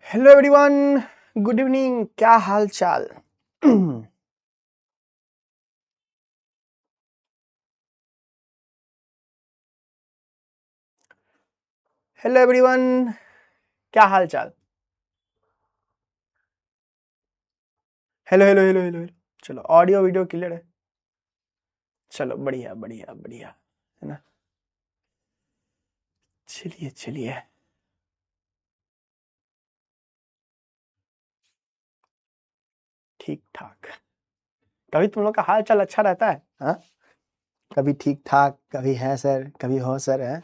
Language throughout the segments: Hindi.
Hello everyone, good evening. क्या हाल चाल? हेलो एवरीवन, क्या हाल चाल? Hello hello hello hello hello. चलो, ऑडियो वीडियो क्लियर है? चलो, बढ़िया बढ़िया बढ़िया, है ना। चलिए चलिए, ठीक ठाक। कभी तुम लोग का हाल चाल अच्छा रहता है? हाँ, कभी ठीक ठाक, कभी है सर, कभी हो सर, है।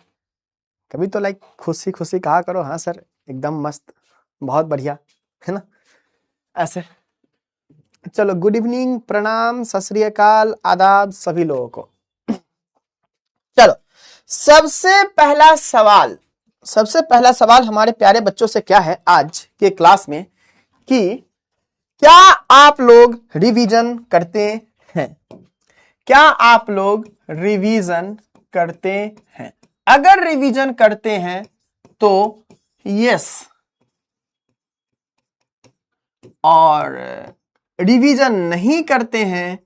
कभी तो लाइक खुशी खुशी कहा करो, हाँ सर, एकदम मस्त, बहुत बढ़िया, है ना, ऐसे। चलो, गुड इवनिंग, प्रणाम, सत श्री अकाल, आदाब सभी लोगों को। चलो, सबसे पहला सवाल हमारे प्यारे बच्चों से क्या है आज के क्लास में, कि क्या आप लोग रिवीजन करते हैं? क्या आप लोग रिवीजन करते हैं? अगर रिवीजन करते हैं तो यस, और रिवीजन नहीं करते हैं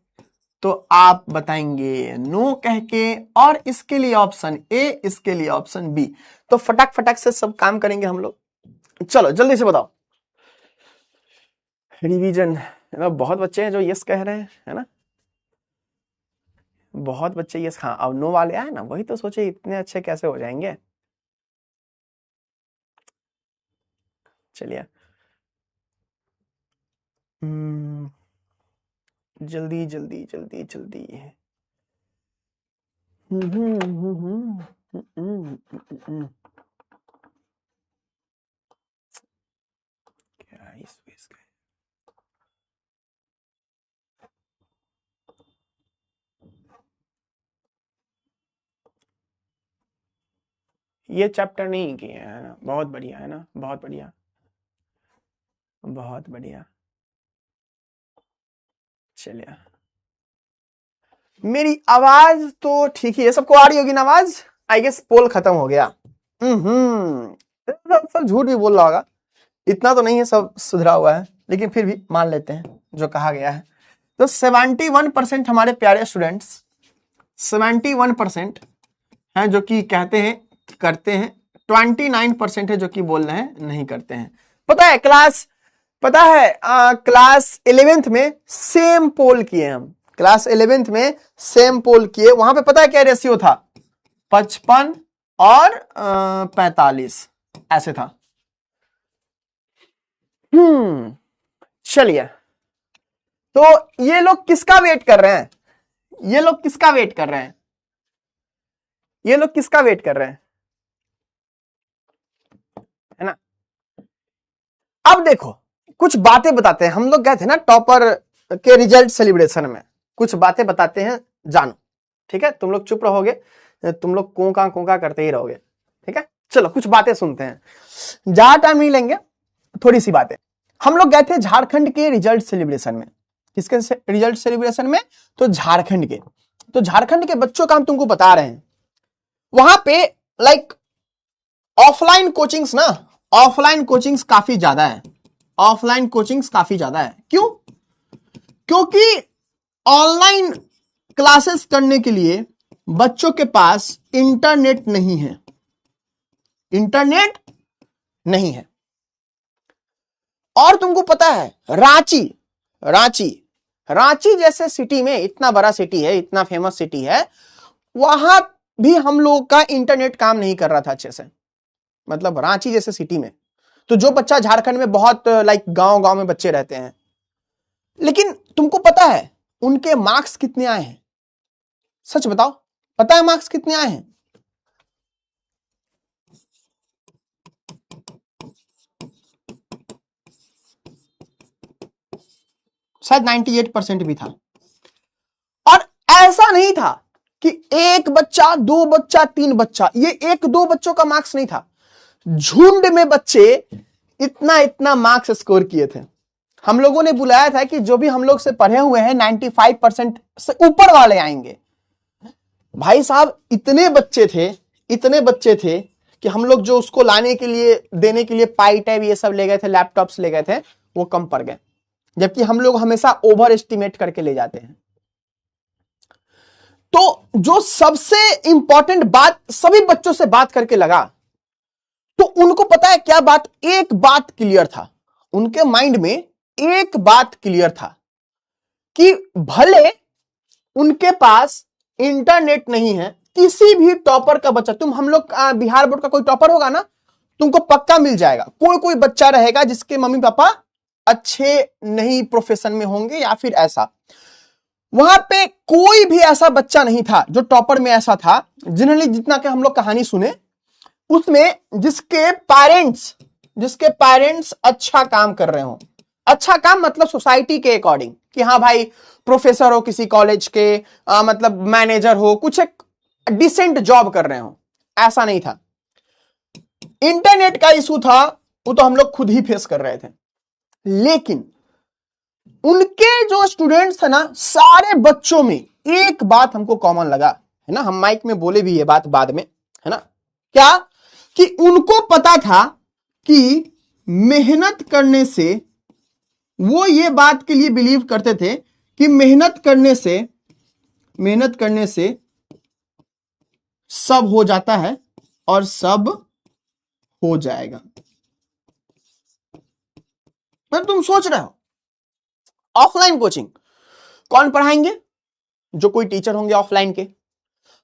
तो आप बताएंगे नो कह के, और इसके लिए ऑप्शन ए, इसके लिए ऑप्शन बी। तो फटाक फटाक से सब काम करेंगे हम लोग। चलो जल्दी से बताओ। रिवीजन, बहुत बच्चे हैं जो यस कह रहे हैं, है ना। बहुत बच्चे यस, हाँ, अब नो वाले आए ना, वही तो सोचे इतने अच्छे कैसे हो जाएंगे। चलिए, जल्दी जल्दी जल्दी जल्दी। क्या इसका? ये चैप्टर नहीं किए हैं ना, बहुत बढ़िया, है ना, बहुत बढ़िया, बहुत बढ़िया। चलिए, मेरी आवाज तो ठीक ही है, सबको आ रही होगी ना आवाज? आई गेस पोल खत्म हो गया। सब झूठ भी बोल रहा होगा, इतना तो नहीं है, सब सुधरा हुआ है, लेकिन फिर भी मान लेते हैं जो कहा गया है। तो 71% हमारे प्यारे स्टूडेंट्स, 71% हैं जो कि कहते हैं करते हैं, 29% है जो कि बोल रहे हैं नहीं करते हैं। पता है क्लास 11th में सेम पोल किए हम, क्लास 11th में सेम पोल किए, वहां पे पता है क्या रेशियो था? 55 और 45 ऐसे था। चलिए, तो ये लोग किसका वेट कर रहे हैं? ये लोग किसका वेट कर रहे हैं? ये लोग किसका वेट कर रहे हैं, है ना। अब देखो, कुछ बातें बताते हैं। हम लोग गए थे ना टॉपर के रिजल्ट सेलिब्रेशन में, कुछ बातें बताते हैं, जानो। ठीक है, तुम लोग चुप रहोगे, तुम लोग कोका करते ही रहोगे। ठीक है, चलो कुछ बातें सुनते हैं, ज्यादा टाइम नहीं लेंगे, थोड़ी सी बातें। हम लोग गए थे झारखंड के रिजल्ट सेलिब्रेशन में। किसके रिजल्ट सेलिब्रेशन में? तो झारखंड के। तो झारखंड के बच्चों का हम तुमको बता रहे हैं, वहां पे लाइक ऑफलाइन कोचिंग्स ना, ऑफलाइन कोचिंग्स काफी ज्यादा है, ऑफलाइन कोचिंग्स काफी ज्यादा है। क्यों? क्योंकि ऑनलाइन क्लासेस करने के लिए बच्चों के पास इंटरनेट नहीं है, इंटरनेट नहीं है। और तुमको पता है रांची, रांची रांची जैसे सिटी में, इतना बड़ा सिटी है, इतना फेमस सिटी है, वहां भी हम लोग का इंटरनेट काम नहीं कर रहा था अच्छे से। मतलब रांची जैसे सिटी में, तो जो बच्चा झारखंड में बहुत लाइक गांव गांव में बच्चे रहते हैं, लेकिन तुमको पता है उनके मार्क्स कितने आए हैं? सच बताओ, पता है मार्क्स कितने आए हैं? शायद 98% भी था। और ऐसा नहीं था कि एक बच्चा, दो बच्चा, तीन बच्चा, ये एक दो बच्चों का मार्क्स नहीं था, झुंड में बच्चे इतना इतना मार्क्स स्कोर किए थे। हम लोगों ने बुलाया था कि जो भी हम लोग से पढ़े हुए हैं 95% से ऊपर वाले आएंगे। भाई साहब इतने बच्चे थे कि हम लोग जो उसको लाने के लिए, देने के लिए पाई टैब ये सब ले गए थे, लैपटॉप्स ले गए थे, वो कम पड़ गए। जबकि हम लोग हमेशा ओवर एस्टिमेट करके ले जाते हैं। तो जो सबसे इंपॉर्टेंट बात सभी बच्चों से बात करके लगा, तो उनको पता है क्या बात, एक बात क्लियर था उनके माइंड में, एक बात क्लियर था कि भले उनके पास इंटरनेट नहीं है, किसी भी टॉपर का बच्चा, तुम हम लोग बिहार बोर्ड का कोई टॉपर होगा ना, तुमको पक्का मिल जाएगा। कोई कोई बच्चा रहेगा जिसके मम्मी पापा अच्छे नहीं प्रोफेशन में होंगे या फिर ऐसा, वहां पे कोई भी ऐसा बच्चा नहीं था जो टॉपर में ऐसा था। जनरली जितना कि हम लोग कहानी सुने उसमें जिसके पेरेंट्स अच्छा काम कर रहे हो, अच्छा काम मतलब सोसाइटी के अकॉर्डिंग, कि हाँ भाई प्रोफेसर हो किसी कॉलेज के, मतलब मैनेजर हो, कुछ एक डिसेंट जॉब कर रहे हो, ऐसा नहीं था। इंटरनेट का इशू था, वो तो हम लोग खुद ही फेस कर रहे थे। लेकिन उनके जो स्टूडेंट्स थे ना, सारे बच्चों में एक बात हमको कॉमन लगा, है ना, हम माइक में बोले भी ये बात बाद में, है ना, क्या कि उनको पता था कि मेहनत करने से, वो ये बात के लिए बिलीव करते थे कि मेहनत करने से सब हो जाता है और सब हो जाएगा। पर तुम सोच रहे हो ऑफलाइन कोचिंग कौन पढ़ाएंगे? जो कोई टीचर होंगे ऑफलाइन के,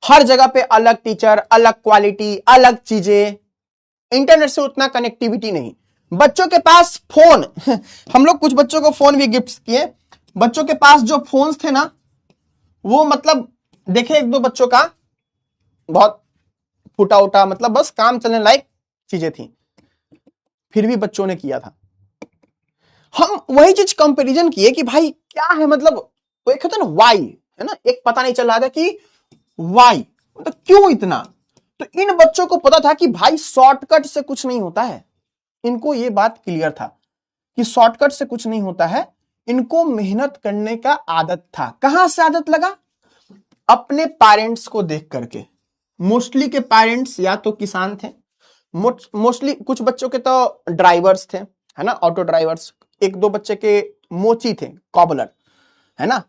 हर जगह पे अलग टीचर, अलग क्वालिटी, अलग चीजें, इंटरनेट से उतना कनेक्टिविटी नहीं। बच्चों के पास फोन हम लोग कुछ बच्चों को फोन भी गिफ्ट किए। बच्चों के पास जो फोन्स थे ना, वो मतलब देखे एक दो बच्चों का बहुत फूटा उटा, मतलब बस काम चलने लायक चीजें थी, फिर भी बच्चों ने किया था। हम वही चीज कंपैरिजन किए कि भाई क्या है, मतलब वो एक होता है ना वाई, है ना, एक पता नहीं चल रहा था कि वाई मतलब क्यों इतना। तो इन बच्चों को पता था कि भाई शॉर्टकट से कुछ नहीं होता है। इनको ये बात क्लियर था कि शॉर्टकट से कुछ नहीं होता है। इनको मेहनत करने का आदत था। कहां से आदत लगा? अपने पेरेंट्स को देख करके। मोस्टली के पेरेंट्स या तो किसान थे, मोस्टली कुछ बच्चों के तो ड्राइवर्स थे, है ना, ऑटो ड्राइवर्स, एक दो बच्चे के मोची थे, कॉबलर, है ना।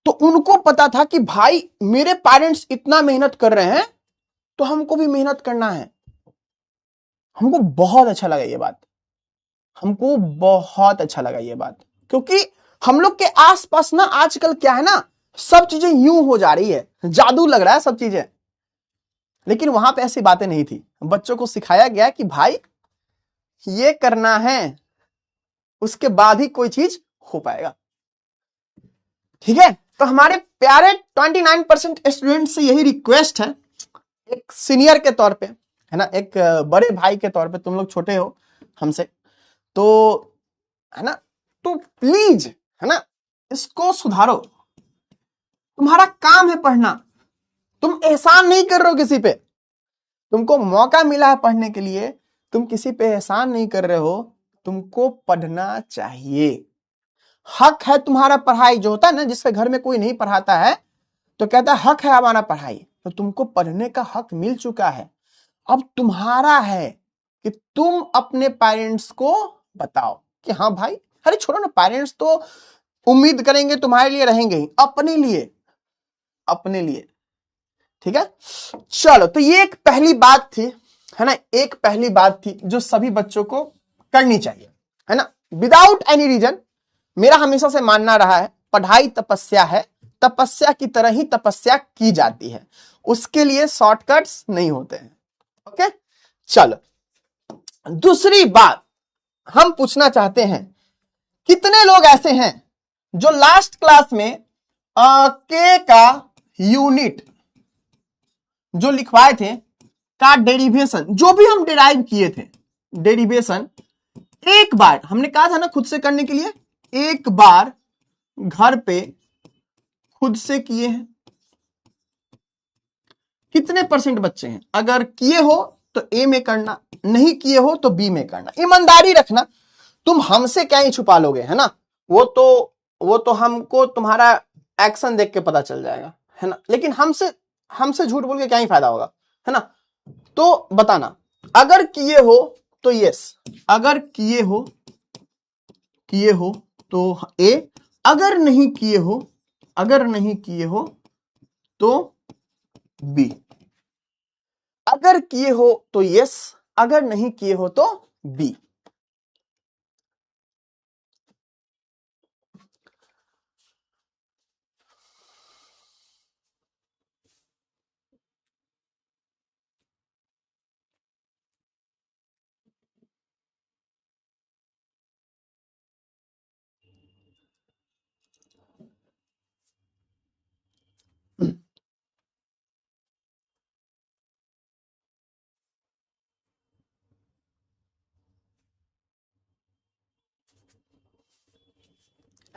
तो उनको पता था कि भाई मेरे पेरेंट्स इतना मेहनत कर रहे हैं तो हमको भी मेहनत करना है। हमको बहुत अच्छा लगा ये बात, हमको बहुत अच्छा लगा ये बात, क्योंकि हम लोग के आसपास ना आजकल क्या है ना, सब चीजें यूं हो जा रही है, जादू लग रहा है सब चीजें। लेकिन वहां पे ऐसी बातें नहीं थी। बच्चों को सिखाया गया कि भाई ये करना है, उसके बाद ही कोई चीज हो पाएगा। ठीक है, तो हमारे प्यारे 29% स्टूडेंट से यही रिक्वेस्ट है, एक सीनियर के तौर पे, है ना, एक बड़े भाई के तौर पे, तुम लोग छोटे हो हमसे, तो है ना, तो प्लीज, है ना, इसको सुधारो। तुम्हारा काम है पढ़ना, तुम एहसान नहीं कर रहे हो किसी पे, तुमको मौका मिला है पढ़ने के लिए, तुम किसी पे एहसान नहीं कर रहे हो, तुमको पढ़ना चाहिए। हक है तुम्हारा पढ़ाई। जो होता है ना, जिसके घर में कोई नहीं पढ़ाता है तो कहता है हक है हमारा पढ़ाई, तो तुमको पढ़ने का हक मिल चुका है। अब तुम्हारा है कि तुम अपने पेरेंट्स को बताओ कि हाँ भाई, अरे छोड़ो ना, पेरेंट्स तो उम्मीद करेंगे तुम्हारे लिए, रहेंगे ही, अपने लिए। ठीक है, चलो, तो ये एक पहली बात थी, है ना, एक पहली बात थी जो सभी बच्चों को करनी चाहिए, है ना, विदाउट एनी रीजन। मेरा हमेशा से मानना रहा है पढ़ाई तपस्या है, तपस्या की तरह ही तपस्या की जाती है, उसके लिए शॉर्टकट्स नहीं होते हैं। ओके, चलो, दूसरी बात हम पूछना चाहते हैं, कितने लोग ऐसे हैं जो लास्ट क्लास में के का यूनिट जो लिखवाए थे का डेरिवेशन, जो भी हम डिराइव किए थे डेरिवेशन, एक बार हमने कहा था ना खुद से करने के लिए, एक बार घर पे खुद से किए हैं? कितने % बच्चे हैं? अगर किए हो तो ए में करना, नहीं किए हो तो बी में करना। ईमानदारी रखना, तुम हमसे क्या ही छुपा लोगे, है ना। वो तो हमको तुम्हारा एक्शन देख के पता चल जाएगा, है ना। लेकिन हमसे झूठ बोल के क्या ही फायदा होगा, है ना। तो बताना, अगर किए हो तो यस, अगर किए हो तो ए, अगर नहीं किए हो तो बी। अगर किए हो तो यस, अगर नहीं किए हो तो बी।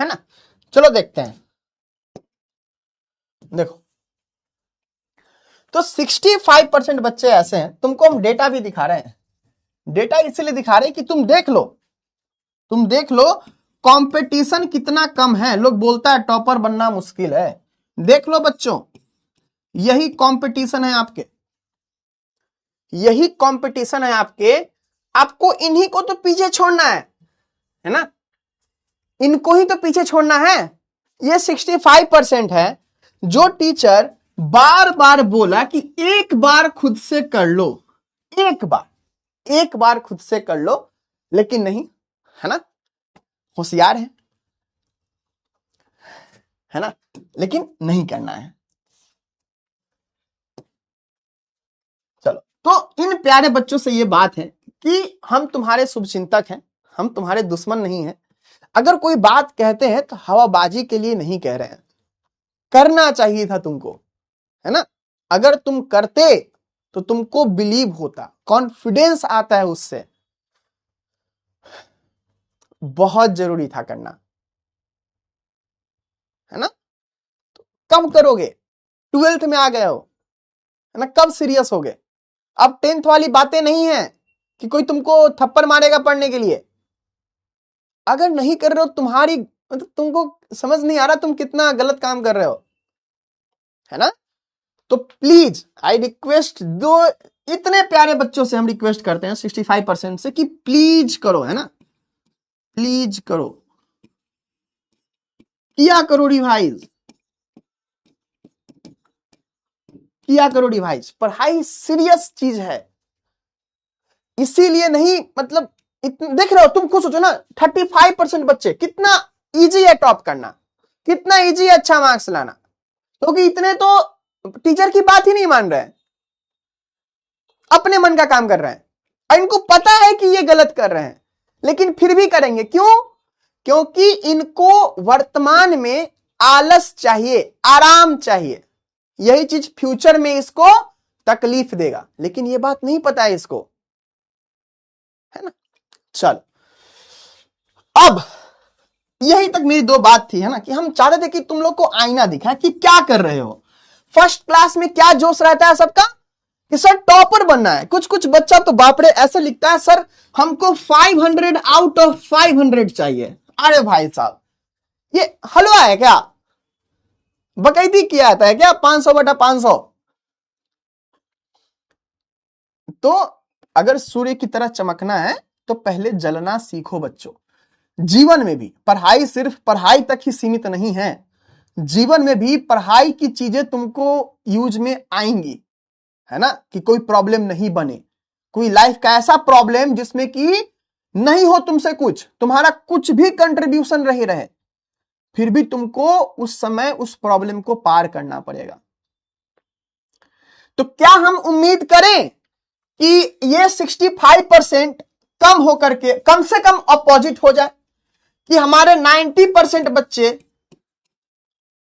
है ना। चलो देखते हैं, देखो तो 65% बच्चे ऐसे हैं, तुमको हम डेटा भी दिखा रहे हैं। डेटा इसलिए दिखा रहे हैं कि तुम देख लो कंपटीशन कितना कम है। लोग बोलता है टॉपर बनना मुश्किल है, देख लो बच्चों, यही कंपटीशन है आपके, यही कंपटीशन है आपके। आपको इन्हीं को तो पीछे छोड़ना है ना, इनको ही तो पीछे छोड़ना है। ये 65% है जो टीचर बार बार बोला कि एक बार खुद से कर लो, एक बार खुद से कर लो, लेकिन नहीं, है ना, होशियार है ना, लेकिन नहीं करना है। चलो, तो इन प्यारे बच्चों से ये बात है कि हम तुम्हारे शुभचिंतक हैं, हम तुम्हारे दुश्मन नहीं हैं। अगर कोई बात कहते हैं तो हवाबाजी के लिए नहीं कह रहे हैं, करना चाहिए था तुमको, है ना। अगर तुम करते तो तुमको बिलीव होता, कॉन्फिडेंस आता है उससे, बहुत जरूरी था करना, है ना। कब करोगे? 12th में आ गए हो, है ना, कब सीरियस हो गए? अब 10th वाली बातें नहीं है कि कोई तुमको थप्पड़ मारेगा पढ़ने के लिए। अगर नहीं कर रहे हो, तुम्हारी मतलब तुमको समझ नहीं आ रहा तुम कितना गलत काम कर रहे हो, है ना। तो प्लीज आई रिक्वेस्ट, दो इतने प्यारे बच्चों से हम रिक्वेस्ट करते हैं 65% से कि प्लीज करो, है ना, प्लीज करो, किया करो रिवाइज, किया करो रिवाइज। पढ़ाई सीरियस चीज है, इसीलिए नहीं, मतलब देख रहे हो, तुम खुद सोचो ना, 35% बच्चे, कितना इजी है टॉप करना, कितना इजी है अच्छा मार्क्स लाना, क्योंकि इतने तो टीचर की बात ही नहीं मान रहे हैं, अपने मन का काम कर रहे हैं, और इनको पता है कि ये गलत कर रहे हैं, लेकिन फिर भी करेंगे। क्यों? क्योंकि इनको वर्तमान में आलस चाहिए, आराम चाहिए, यही चीज फ्यूचर में इसको तकलीफ देगा, लेकिन ये बात नहीं पता है इसको, है ना। चल, अब यही तक मेरी दो बात थी, है ना, कि हम चाहते थे कि तुम लोग को आईना दिखा कि क्या कर रहे हो। फर्स्ट क्लास में क्या जोश रहता है सबका कि सर टॉपर बनना है। कुछ कुछ बच्चा तो बाप रे ऐसे लिखता है, सर हमको 500 आउट ऑफ 500 चाहिए। अरे भाई साहब, ये हलवा है क्या? बकैती किया जाता है क्या 500/500? तो अगर सूर्य की तरह चमकना है तो पहले जलना सीखो बच्चों। जीवन में भी पढ़ाई सिर्फ पढ़ाई तक ही सीमित नहीं है, जीवन में भी पढ़ाई की चीजें तुमको यूज में आएंगी, है ना, कि कोई प्रॉब्लम नहीं बने, कोई लाइफ का ऐसा प्रॉब्लम जिसमें कि नहीं हो तुमसे कुछ, तुम्हारा कुछ भी कंट्रीब्यूशन रहे, फिर भी तुमको उस समय उस प्रॉब्लम को पार करना पड़ेगा। तो क्या हम उम्मीद करें कि ये 65% कम होकर के कम से कम अपोजिट हो जाए, कि हमारे 90% बच्चे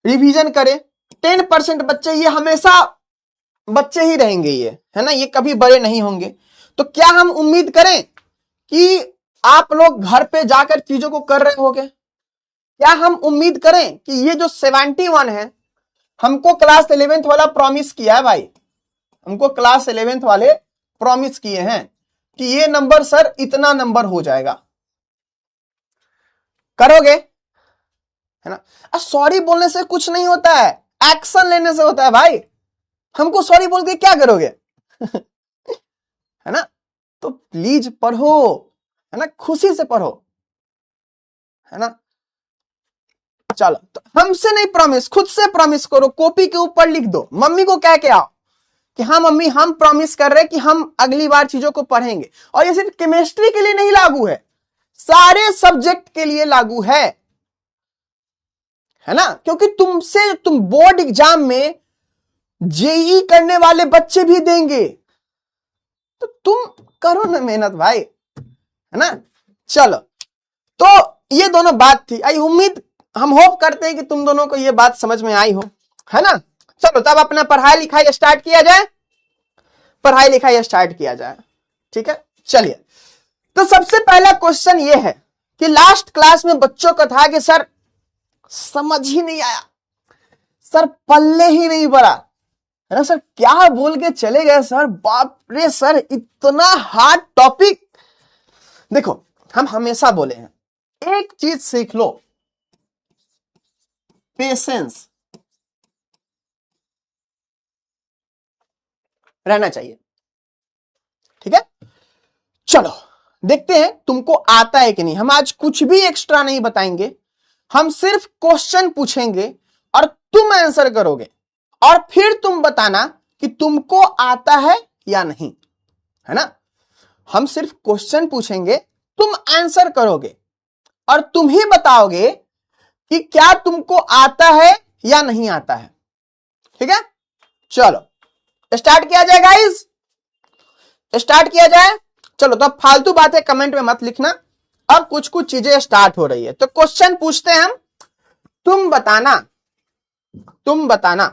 रिवीजन करें, 10% बच्चे ये हमेशा बच्चे ही रहेंगे, ये है ना, ये कभी बड़े नहीं होंगे। तो क्या हम उम्मीद करें कि आप लोग घर पे जाकर चीजों को कर रहे होगे? क्या हम उम्मीद करें कि ये जो 71 है, हमको क्लास 11th वाला प्रॉमिस किया है भाई, हमको क्लास 11th वाले प्रॉमिस किए हैं कि ये नंबर सर इतना नंबर हो जाएगा, करोगे? है ना? सॉरी बोलने से कुछ नहीं होता है, एक्शन लेने से होता है भाई। हमको सॉरी बोल के क्या करोगे? है ना? तो प्लीज पढ़ो, है ना, खुशी से पढ़ो, है ना। चलो, तो हमसे नहीं प्रॉमिस, खुद से प्रॉमिस करो, कॉपी के ऊपर लिख दो, मम्मी को कह के आओ कि हाँ मम्मी हम प्रॉमिस कर रहे हैं कि हम अगली बार चीजों को पढ़ेंगे। और ये सिर्फ केमिस्ट्री के लिए नहीं लागू है, सारे सब्जेक्ट के लिए लागू है ना, क्योंकि तुम बोर्ड एग्जाम में जेई करने वाले बच्चे भी देंगे, तो तुम करो ना मेहनत भाई, है ना। चलो, तो ये दोनों बात थी, आई उम्मीद, हम होप करते हैं कि तुम दोनों को ये बात समझ में आई हो, है ना। चलो तब अपना पढ़ाई लिखाई स्टार्ट किया जाए, पढ़ाई लिखाई स्टार्ट किया जाए, ठीक है। चलिए, तो सबसे पहला क्वेश्चन ये है कि लास्ट क्लास में बच्चों का था कि सर समझ ही नहीं आया, सर पल्ले ही नहीं पड़ा, है ना सर, क्या बोल के चले गए सर, बाप रे सर इतना हार्ड टॉपिक। देखो, हम हमेशा बोले हैं एक चीज सीख लो, पेशेंस रहना चाहिए, ठीक है। चलो देखते हैं तुमको आता है कि नहीं। हम आज कुछ भी एक्स्ट्रा नहीं बताएंगे, हम सिर्फ क्वेश्चन पूछेंगे और तुम आंसर करोगे, और फिर तुम बताना कि तुमको आता है या नहीं, है ना। हम सिर्फ क्वेश्चन पूछेंगे, तुम आंसर करोगे और तुम ही बताओगे कि क्या तुमको आता है या नहीं आता है, ठीक है। चलो स्टार्ट किया जाए गाइस, स्टार्ट किया जाए। चलो, तो अब फालतू बातें कमेंट में मत लिखना, अब कुछ कुछ चीजें स्टार्ट हो रही है, तो क्वेश्चन पूछते हैं हम, तुम बताना, तुम बताना।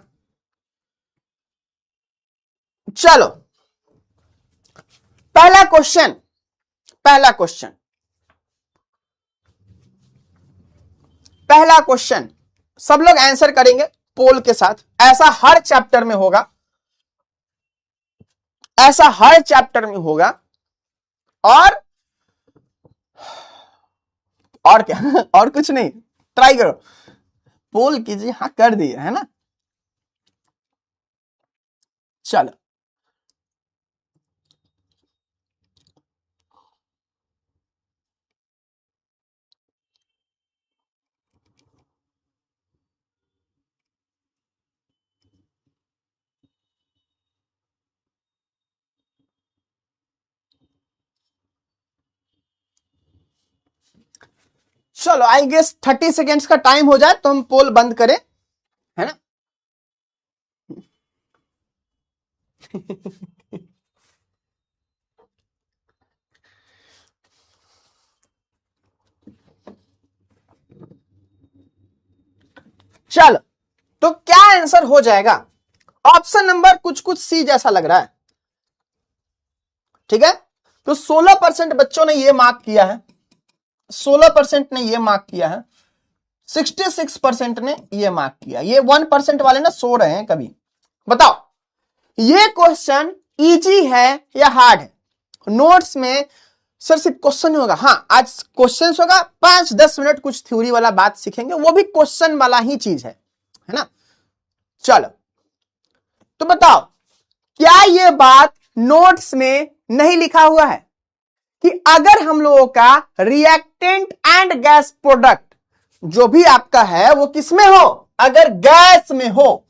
चलो पहला क्वेश्चन, पहला क्वेश्चन, पहला क्वेश्चन सब लोग आंसर करेंगे पोल के साथ, ऐसा हर चैप्टर में होगा, ऐसा हर चैप्टर में होगा। और क्या और कुछ नहीं, ट्राई करो, पोल कीजिए, हाँ कर दिए, है ना। चलो चलो, आई गेस 30 सेकेंड्स का टाइम हो जाए तो हम पोल बंद करें, है ना। चलो, तो क्या आंसर हो जाएगा? ऑप्शन नंबर कुछ कुछ सी जैसा लग रहा है, ठीक है। तो 16% बच्चों ने ये मार्क किया है, 16% ने ये मार्क किया है, 66% ने ये मार्क किया। ये 1% वाले ना सो रहे हैं कभी। बताओ ये क्वेश्चन इजी है या हार्ड है? नोट्स में सर सिर्फ क्वेश्चन होगा, हाँ आज क्वेश्चन होगा, 5-10 मिनट कुछ थ्योरी वाला बात सीखेंगे, वो भी क्वेश्चन वाला ही चीज है ना। चलो तो बताओ, क्या ये बात नोट्स में नहीं लिखा हुआ है कि अगर हम लोगों का रिएक्टेंट एंड गैस प्रोडक्ट जो भी आपका है वो किसमें हो, अगर गैस में हो,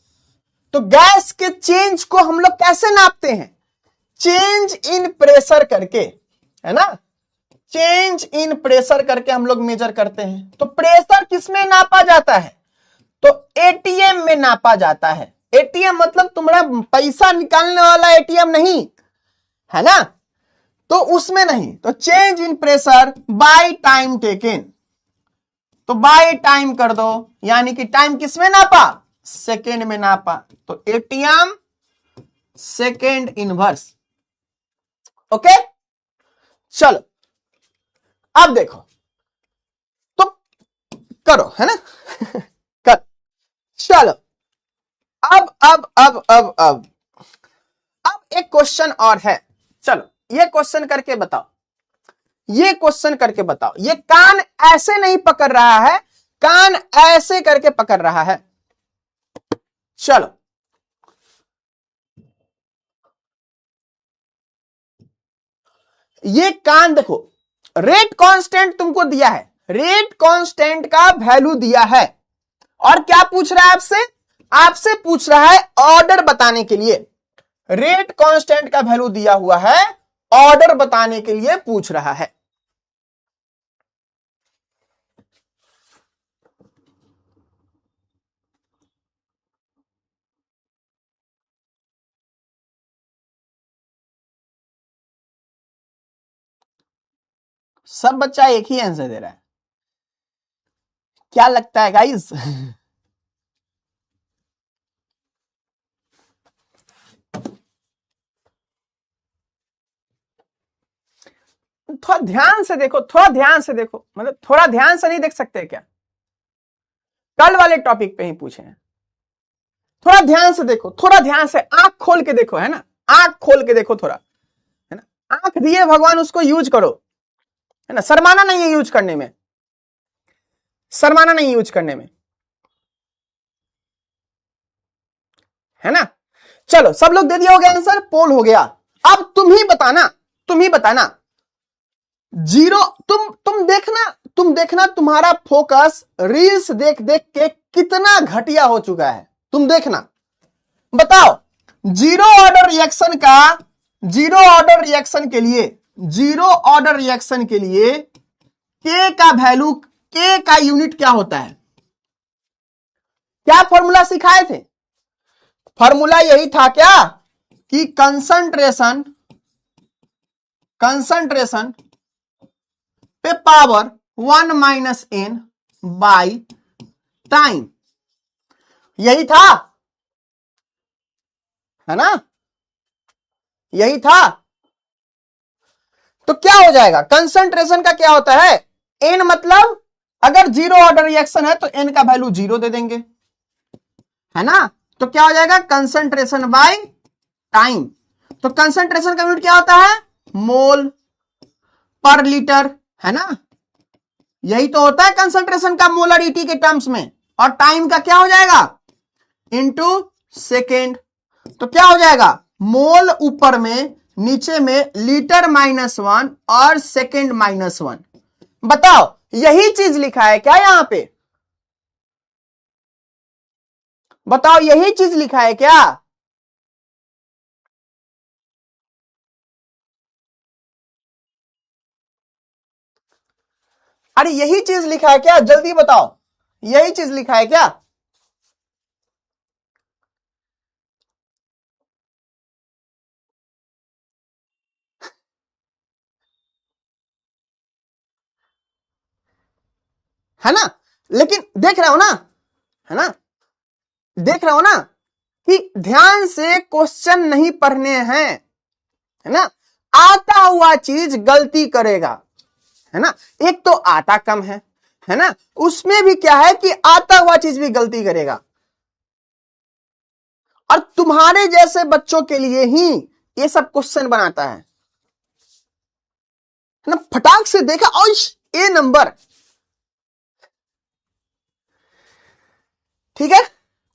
तो गैस के चेंज को हम लोग कैसे नापते हैं? चेंज इन प्रेशर करके, है ना, चेंज इन प्रेशर करके हम लोग मेजर करते हैं। तो प्रेशर किसमें नापा जाता है? तो एटीएम में नापा जाता है। एटीएम मतलब तुम्हारा पैसा निकालने वाला एटीएम नहीं, है ना, तो उसमें नहीं। तो change in pressure by time taken, तो बाय टाइम कर दो, यानी कि टाइम किसमें नापा? सेकेंड में नापा, तो एटीएम सेकेंड इनवर्स। ओके, चलो अब देखो, तो करो, है ना। कर, चलो अब एक क्वेश्चन और है। चलो ये क्वेश्चन करके बताओ, ये क्वेश्चन करके बताओ। ये कान ऐसे नहीं पकड़ रहा है, कान ऐसे करके पकड़ रहा है। चलो ये कान देखो, रेट कांस्टेंट तुमको दिया है, रेट कांस्टेंट का वैल्यू दिया है, और क्या पूछ रहा है आपसे, आपसे पूछ रहा है ऑर्डर बताने के लिए। रेट कांस्टेंट का वैल्यू दिया हुआ है, ऑर्डर बताने के लिए पूछ रहा है। सब बच्चा एक ही आंसर दे रहा है, क्या लगता है गाइस? थोड़ा ध्यान से देखो, थोड़ा ध्यान से देखो, मतलब थोड़ा ध्यान से नहीं देख सकते क्या? कल वाले टॉपिक पे ही पूछे हैं। थोड़ा ध्यान से देखो, थोड़ा ध्यान से आंख खोल के देखो, है ना, आंख खोल के देखो थोड़ा, है ना। आंख दिए भगवान, उसको यूज करो, है ना। शर्माना नहीं है यूज करने में, शर्माना नहीं यूज करने में, है ना। चलो सब लोग दे दिया हो गया आंसर, पोल हो गया। अब तुम ही बताना, तुम ही बताना। जीरो, तुम देखना तुम्हारा फोकस रील्स देख देख के कितना घटिया हो चुका है, तुम देखना। बताओ जीरो ऑर्डर रिएक्शन का, जीरो ऑर्डर रिएक्शन के लिए, जीरो ऑर्डर रिएक्शन के लिए के का वैल्यू, के का यूनिट क्या होता है? क्या फॉर्मूला सिखाए थे? फॉर्मूला यही था क्या कि कंसंट्रेशन, कंसंट्रेशन पे power 1 minus N by time, यही था, है ना, यही था। तो क्या हो जाएगा, कंसंट्रेशन का क्या होता है, एन, मतलब अगर जीरो ऑर्डर रिएक्शन है तो एन का वैल्यू जीरो दे देंगे, है ना। तो क्या हो जाएगा, कंसंट्रेशन बाय टाइम। तो कंसंट्रेशन का यूनिट क्या होता है, मोल पर लीटर, है ना। यही तो होता है कंसंट्रेशन का मोलरिटी के टर्म्स में। और टाइम का क्या हो जाएगा, इनटू सेकेंड। तो क्या हो जाएगा, मोल ऊपर में, नीचे में लीटर -1 और सेकेंड -1। बताओ यही चीज लिखा है क्या यहां पे? बताओ यही चीज लिखा है क्या? अरे यही चीज लिखा है क्या, जल्दी बताओ, यही चीज लिखा है क्या? है ना। लेकिन देख रहे हो ना, है ना, देख रहे हो ना कि ध्यान से क्वेश्चन नहीं पढ़ने हैं, है ना। आता हुआ चीज गलती करेगा, है ना। एक तो आता कम है ना, उसमें भी क्या है कि आता हुआ चीज भी गलती करेगा। और तुम्हारे जैसे बच्चों के लिए ही ये सब क्वेश्चन बनाता है ना। फटाक से देखा और ए नंबर, ठीक है।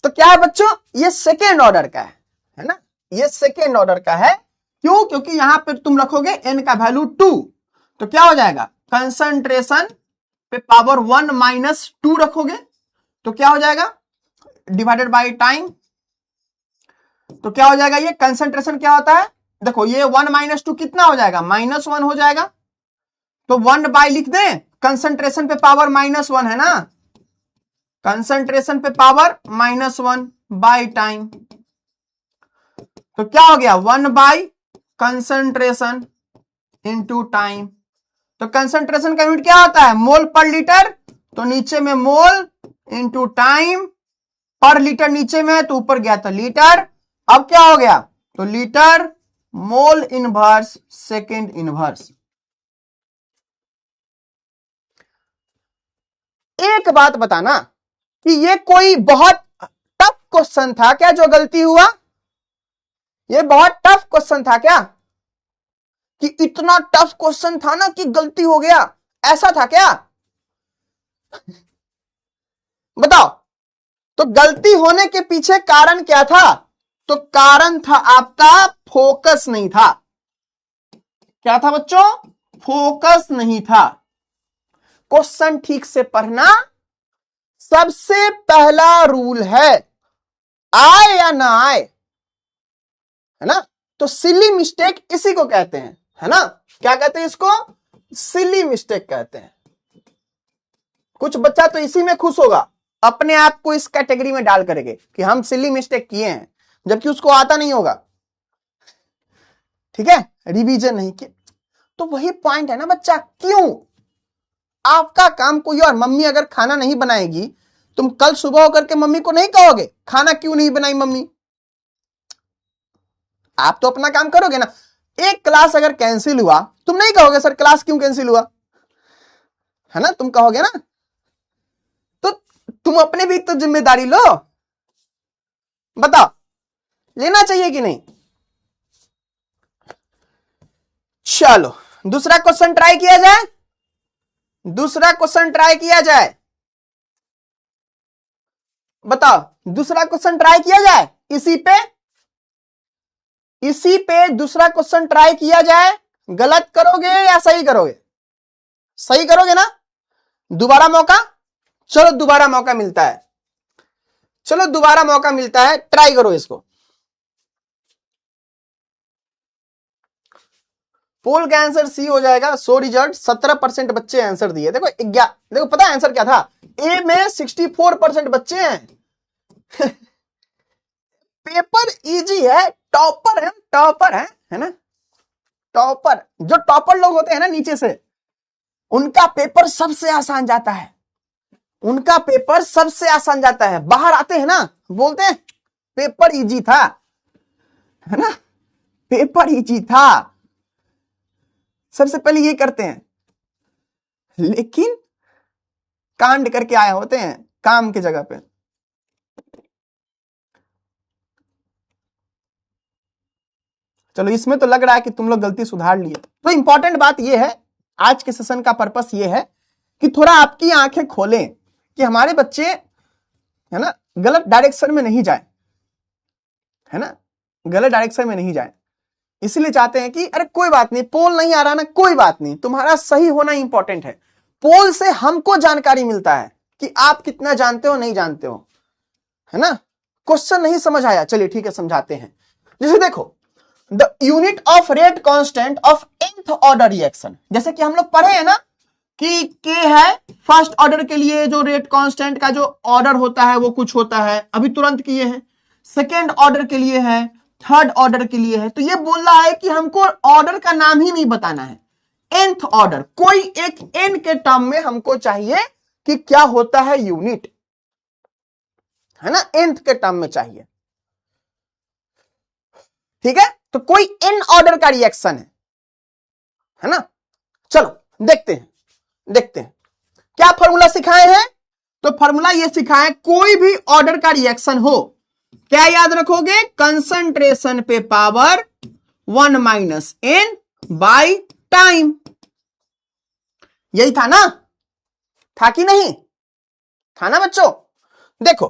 तो क्या है बच्चों, ये सेकेंड ऑर्डर का है ना, ये सेकेंड ऑर्डर का है। क्यों, क्योंकि यहां पे तुम रखोगे एन का वैल्यू 2, तो क्या हो जाएगा, कंसंट्रेशन पे पावर 1 -2 रखोगे, तो क्या हो जाएगा, डिवाइडेड बाय टाइम। तो क्या हो जाएगा, ये कंसंट्रेशन क्या होता है, देखो ये 1 -2 कितना हो जाएगा, -1 हो जाएगा। तो 1 बाय लिख दें, कंसंट्रेशन पे पावर -1 है ना, कंसंट्रेशन पे पावर -1 बाय टाइम। तो क्या हो गया, 1 बाय कंसंट्रेशन इंटू टाइम। तो कंसंट्रेशन का यूनिट क्या होता है, मोल पर लीटर। तो नीचे में मोल इंटू टाइम, पर लीटर नीचे में है तो ऊपर गया था लीटर। अब क्या हो गया, तो litre mole inverse second inverse. एक बात बताना कि ये कोई बहुत टफ क्वेश्चन था क्या जो गलती हुआ? ये बहुत टफ क्वेश्चन था क्या? कि इतना टफ क्वेश्चन था ना कि गलती हो गया, ऐसा था क्या? बताओ। तो गलती होने के पीछे कारण क्या था? तो कारण था आपका फोकस नहीं था। क्या था बच्चों? फोकस नहीं था। क्वेश्चन ठीक से पढ़ना सबसे पहला रूल है, आए या ना आए, है ना? तो सिली मिस्टेक इसी को कहते हैं, है ना? क्या कहते हैं इसको? सिली मिस्टेक कहते हैं। कुछ बच्चा तो इसी में खुश होगा, अपने आप को इस कैटेगरी में डाल करके कि हम सिली मिस्टेक किए हैं, जबकि उसको आता नहीं होगा। ठीक है, रिवीजन नहीं किया। तो वही पॉइंट है ना बच्चा, क्यों? आपका काम कोई और, मम्मी अगर खाना नहीं बनाएगी, तुम कल सुबह होकर के मम्मी को नहीं कहोगे खाना क्यों नहीं बनाई मम्मी? आप तो अपना काम करोगे ना। एक क्लास अगर कैंसिल हुआ, तुम नहीं कहोगे सर क्लास क्यों कैंसिल हुआ, है ना? तुम कहोगे ना। तो तुम अपने भी तो जिम्मेदारी लो। बताओ, लेना चाहिए कि नहीं? चलो दूसरा क्वेश्चन ट्राई किया जाए। दूसरा क्वेश्चन ट्राई किया जाए। बताओ, दूसरा क्वेश्चन ट्राई किया जाए। इसी पे दूसरा क्वेश्चन ट्राई किया जाए। गलत करोगे या सही करोगे? सही करोगे ना? दोबारा मौका। चलो दोबारा मौका मिलता है, चलो दोबारा मौका मिलता है, ट्राई करो इसको। पोल का आंसर सी हो जाएगा। सो रिजल्ट 17% बच्चे आंसर दिए। देखो देखो पता है आंसर क्या था? ए में 64% बच्चे हैं। पेपर इजी है, टॉपर है ना? टॉपर, जो टॉपर लोग होते हैं ना नीचे से, उनका पेपर सबसे आसान जाता है। उनका पेपर सबसे आसान जाता है। बाहर आते हैं ना, बोलते हैं पेपर इजी था, है ना? पेपर इजी था, सबसे पहले ये करते हैं, लेकिन कांड करके आए होते हैं काम की जगह पे। चलो इसमें तो लग रहा है कि तुम लोग गलती सुधार लिए। तो इंपॉर्टेंट बात यह है, आज के सेशन का पर्पस यह है कि थोड़ा आपकी आंखें खोलें कि हमारे बच्चे, है ना, गलत डायरेक्शन में नहीं जाए, है ना? गलत डायरेक्शन में नहीं जाए। इसलिए चाहते हैं कि अरे कोई बात नहीं, पोल नहीं आ रहा ना, कोई बात नहीं, तुम्हारा सही होना इंपॉर्टेंट है। पोल से हमको जानकारी मिलता है कि आप कितना जानते हो नहीं जानते हो, है ना? क्वेश्चन नहीं समझ आया, चलिए ठीक है समझाते हैं। जैसे देखो, the unit of rate constant of nth order reaction, जैसे कि हम लोग पढ़े हैं ना कि k है फर्स्ट ऑर्डर के लिए, जो रेट कांस्टेंट का जो ऑर्डर होता है वो कुछ होता है, अभी तुरंत किए हैं। सेकेंड ऑर्डर के लिए है, थर्ड ऑर्डर के लिए है। तो ये बोल रहा है कि हमको ऑर्डर का नाम ही नहीं बताना है, nth ऑर्डर, कोई एक n के टर्म में हमको चाहिए कि क्या होता है यूनिट, है ना? nth के टर्म में चाहिए, ठीक है? तो कोई n ऑर्डर का रिएक्शन है ना? चलो देखते हैं क्या फॉर्मूला सिखाए हैं। तो फॉर्मूला ये सिखाए, कोई भी ऑर्डर का रिएक्शन हो, क्या याद रखोगे? कंसंट्रेशन पे power 1 minus n by time. यही था ना? था कि नहीं था ना बच्चों? देखो,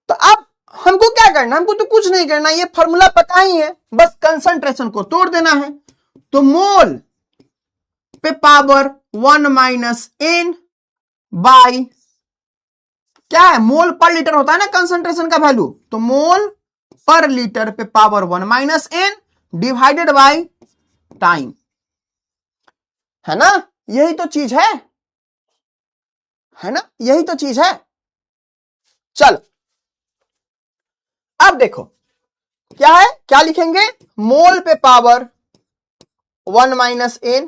तो अब हमको क्या करना? हमको तो कुछ नहीं करना, ये फॉर्मूला पता ही है, बस कंसंट्रेशन को तोड़ देना है। तो मोल पे पावर 1 माइनस n बाई, क्या है? मोल पर लीटर होता है ना कंसंट्रेशन का वैल्यू, तो मोल पर लीटर पे power 1 minus n divided by time, है ना? यही तो चीज है ना? यही तो चीज है। चल अब देखो क्या है, क्या लिखेंगे? मोल पे पावर 1 माइनस n,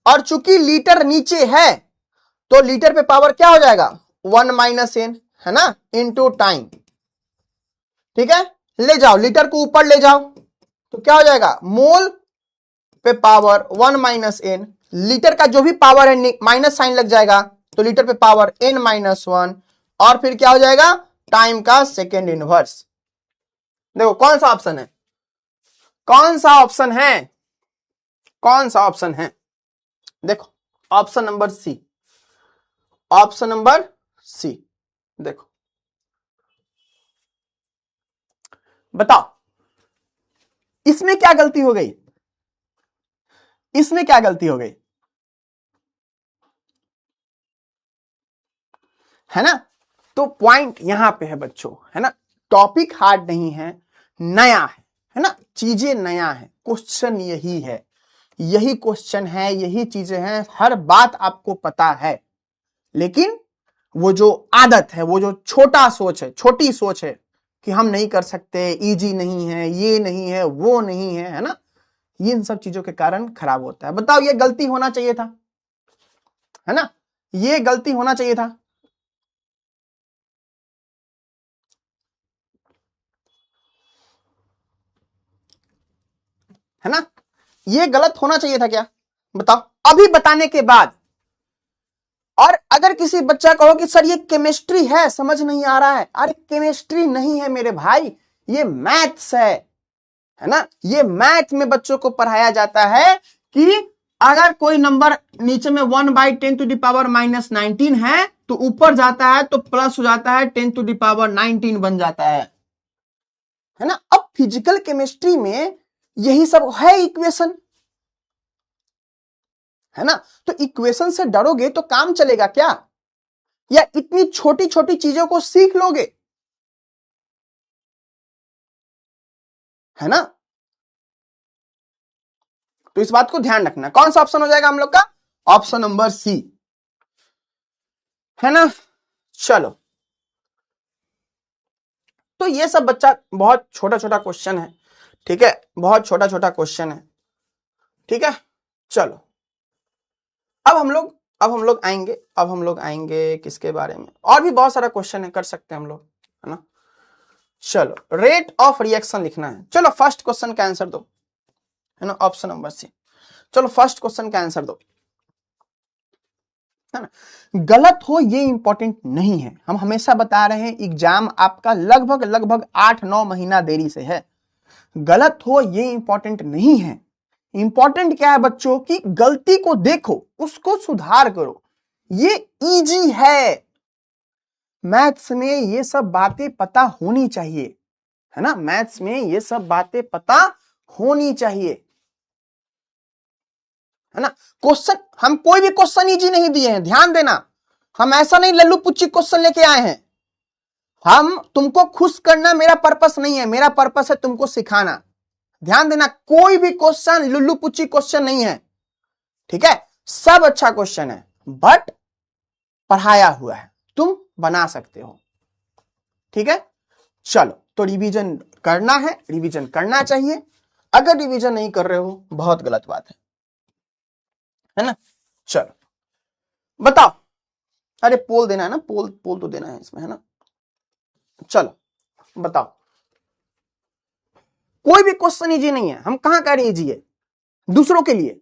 और चूंकि लीटर नीचे है तो लीटर पे पावर क्या हो जाएगा? 1 माइनस n, है ना, इनटू टाइम। ठीक है, ले जाओ लीटर को ऊपर ले जाओ, तो क्या हो जाएगा? मोल पे पावर 1 माइनस n, लीटर का जो भी पावर है माइनस साइन लग जाएगा, तो लीटर पे पावर n-1 और फिर क्या हो जाएगा टाइम का सेकेंड इनवर्स। देखो कौन सा ऑप्शन है, कौन सा ऑप्शन है, कौन सा ऑप्शन है, देखो option number C, option number C. देखो बताओ इसमें क्या गलती हो गई, इसमें क्या गलती हो गई, है ना। तो पॉइंट यहां पे है बच्चों, है ना, टॉपिक हार्ड नहीं है, नया है ना, चीजें नया है, क्वेश्चन यही है, यही क्वेश्चन है, यही चीजें हैं, हर बात आपको पता है, लेकिन वो जो आदत है, वो जो छोटा सोच है, छोटी सोच है कि हम नहीं कर सकते, इजी नहीं है, ये नहीं है, वो नहीं है ना, ये इन सब चीजों के कारण खराब होता है। बताओ ये गलती होना चाहिए था, है ना, ये गलती होना चाहिए था, है ना, ये गलत होना चाहिए था क्या, बताओ अभी बताने के बाद। और अगर किसी बच्चा कहो कि सर ये केमिस्ट्री है समझ नहीं आ रहा है, अरे केमिस्ट्री नहीं है मेरे भाई, ये मैथ्स है ना, ये मैथ में बच्चों को पढ़ाया जाता है कि अगर कोई नंबर नीचे में 1/10⁻⁻19 है तो ऊपर जाता है तो प्लस हो जाता है 10⁻19 बन जाता है ना। अब फिजिकल केमिस्ट्री में यही सब है इक्वेशन, है ना, तो इक्वेशन से डरोगे तो काम चलेगा क्या, या इतनी छोटी छोटी चीजों को सीख लोगे, है ना। तो इस बात को ध्यान रखना। कौन सा ऑप्शन हो जाएगा हम लोग का, ऑप्शन नंबर सी, है ना। चलो तो ये सब बच्चा बहुत छोटा छोटा क्वेश्चन है, ठीक है, बहुत छोटा छोटा क्वेश्चन है, ठीक है। चलो अब हम लोग आएंगे किसके बारे में, और भी बहुत सारा क्वेश्चन है, कर सकते हैं हम लोग, है ना। चलो रेट ऑफ रिएक्शन लिखना है, चलो फर्स्ट क्वेश्चन का आंसर दो, है ना, ऑप्शन नंबर सी। चलो फर्स्ट क्वेश्चन का आंसर दो, है ना। गलत हो ये इंपॉर्टेंट नहीं है, हम हमेशा बता रहे हैं एग्जाम आपका लगभग लगभग 8-9 महीना देरी से है, गलत हो ये इंपॉर्टेंट नहीं है। इंपॉर्टेंट क्या है बच्चों की गलती को देखो, उसको सुधार करो, ये इजी है। मैथ्स में ये सब बातें पता होनी चाहिए, है ना, मैथ्स में ये सब बातें पता होनी चाहिए, है ना। क्वेश्चन हम कोई भी क्वेश्चन इजी नहीं दिए हैं, ध्यान देना, हम ऐसा नहीं लल्लू पुच्ची क्वेश्चन लेके आए हैं, हम तुमको खुश करना मेरा पर्पस नहीं है, मेरा पर्पस है तुमको सिखाना। ध्यान देना कोई भी क्वेश्चन लुल्लू पुच्ची क्वेश्चन नहीं है, ठीक है, सब अच्छा क्वेश्चन है, बट पढ़ाया हुआ है, तुम बना सकते हो, ठीक है। चलो तो रिवीजन करना है, रिवीजन करना चाहिए, अगर रिवीजन नहीं कर रहे हो बहुत गलत बात है ना। चलो बताओ, अरे पोल देना है ना, पोल पोल तो देना है इसमें, है ना। चलो बताओ, कोई भी क्वेश्चन इजी नहीं है, हम कहां कह रहे इजी है दूसरों के लिए,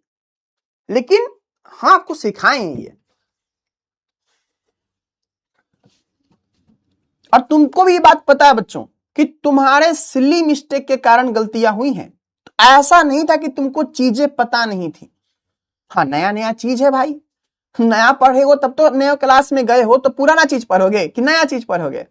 लेकिन हाँ आपको सिखाएंगे ये, और तुमको भी ये बात पता है बच्चों कि तुम्हारे सिली मिस्टेक के कारण गलतियां हुई हैं, तो ऐसा नहीं था कि तुमको चीजें पता नहीं थी, हाँ नया नया चीज है भाई, नया पढ़े हो तब तो नए क्लास में गए हो तो पुराना चीज पढ़ोगे कि नया चीज पढ़ोगे।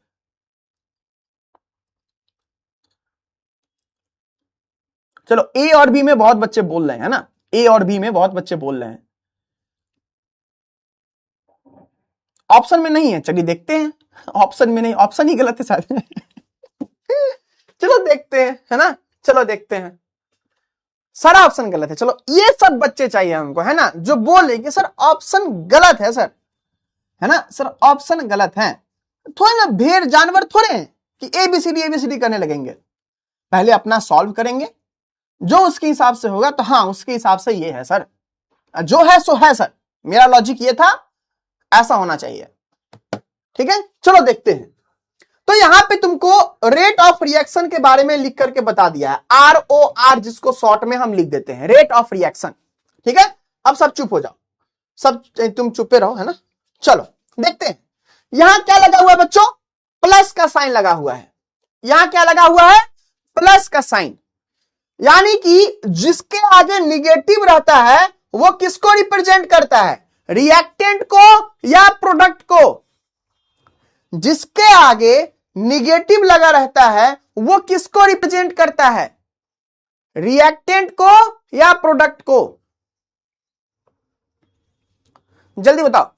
चलो ए और बी में बहुत बच्चे बोल रहे हैं ना, ए और बी में बहुत बच्चे बोल रहे हैं, ऑप्शन में नहीं है, चलिए देखते हैं, ऑप्शन में नहीं, ऑप्शन ही गलत है शायद चलो देखते हैं, है ना, चलो देखते हैं, सारा ऑप्शन गलत है। चलो ये सब बच्चे चाहिए हमको, है ना, जो बोले कि सर ऑप्शन गलत है सर, है ना, सर ऑप्शन गलत है, थोड़े ना भेड़ जानवर थोड़े हैं कि एबीसीडी करने लगेंगे, पहले अपना सॉल्व करेंगे, जो उसके हिसाब से होगा तो हाँ उसके हिसाब से ये है सर, जो है सो है सर, मेरा लॉजिक ये था, ऐसा होना चाहिए, ठीक है। चलो देखते हैं, तो यहां पे तुमको रेट ऑफ रिएक्शन के बारे में लिख करके बता दिया है, ROR जिसको शॉर्ट में हम लिख देते हैं रेट ऑफ रिएक्शन, ठीक है। अब सब चुप हो जाओ, सब तुम चुपे रहो, है ना, चलो देखते हैं, यहां क्या लगा हुआ है बच्चों, प्लस का साइन लगा हुआ है। यहां क्या लगा हुआ है, प्लस का साइन, यानी कि जिसके आगे निगेटिव रहता है वो किसको रिप्रेजेंट करता है, रिएक्टेंट को या प्रोडक्ट को। जिसके आगे निगेटिव लगा रहता है वो किसको रिप्रेजेंट करता है, रिएक्टेंट को या प्रोडक्ट को। जल्दी बताओ,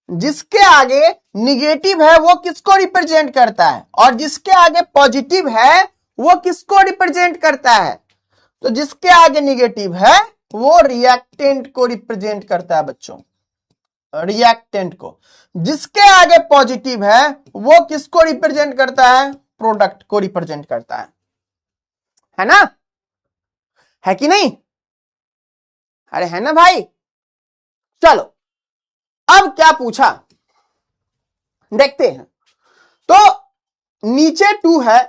जिसके आगे निगेटिव है वो किसको रिप्रेजेंट करता है, और जिसके आगे पॉजिटिव है वो किसको रिप्रेजेंट करता है। तो जिसके आगे निगेटिव है वो रिएक्टेंट को रिप्रेजेंट करता है बच्चों, रिएक्टेंट को। जिसके आगे पॉजिटिव है वो किसको रिप्रेजेंट करता है, प्रोडक्ट को रिप्रेजेंट करता है ना, है कि नहीं, अरे है ना भाई। चलो अब क्या पूछा देखते हैं। तो नीचे 2 है,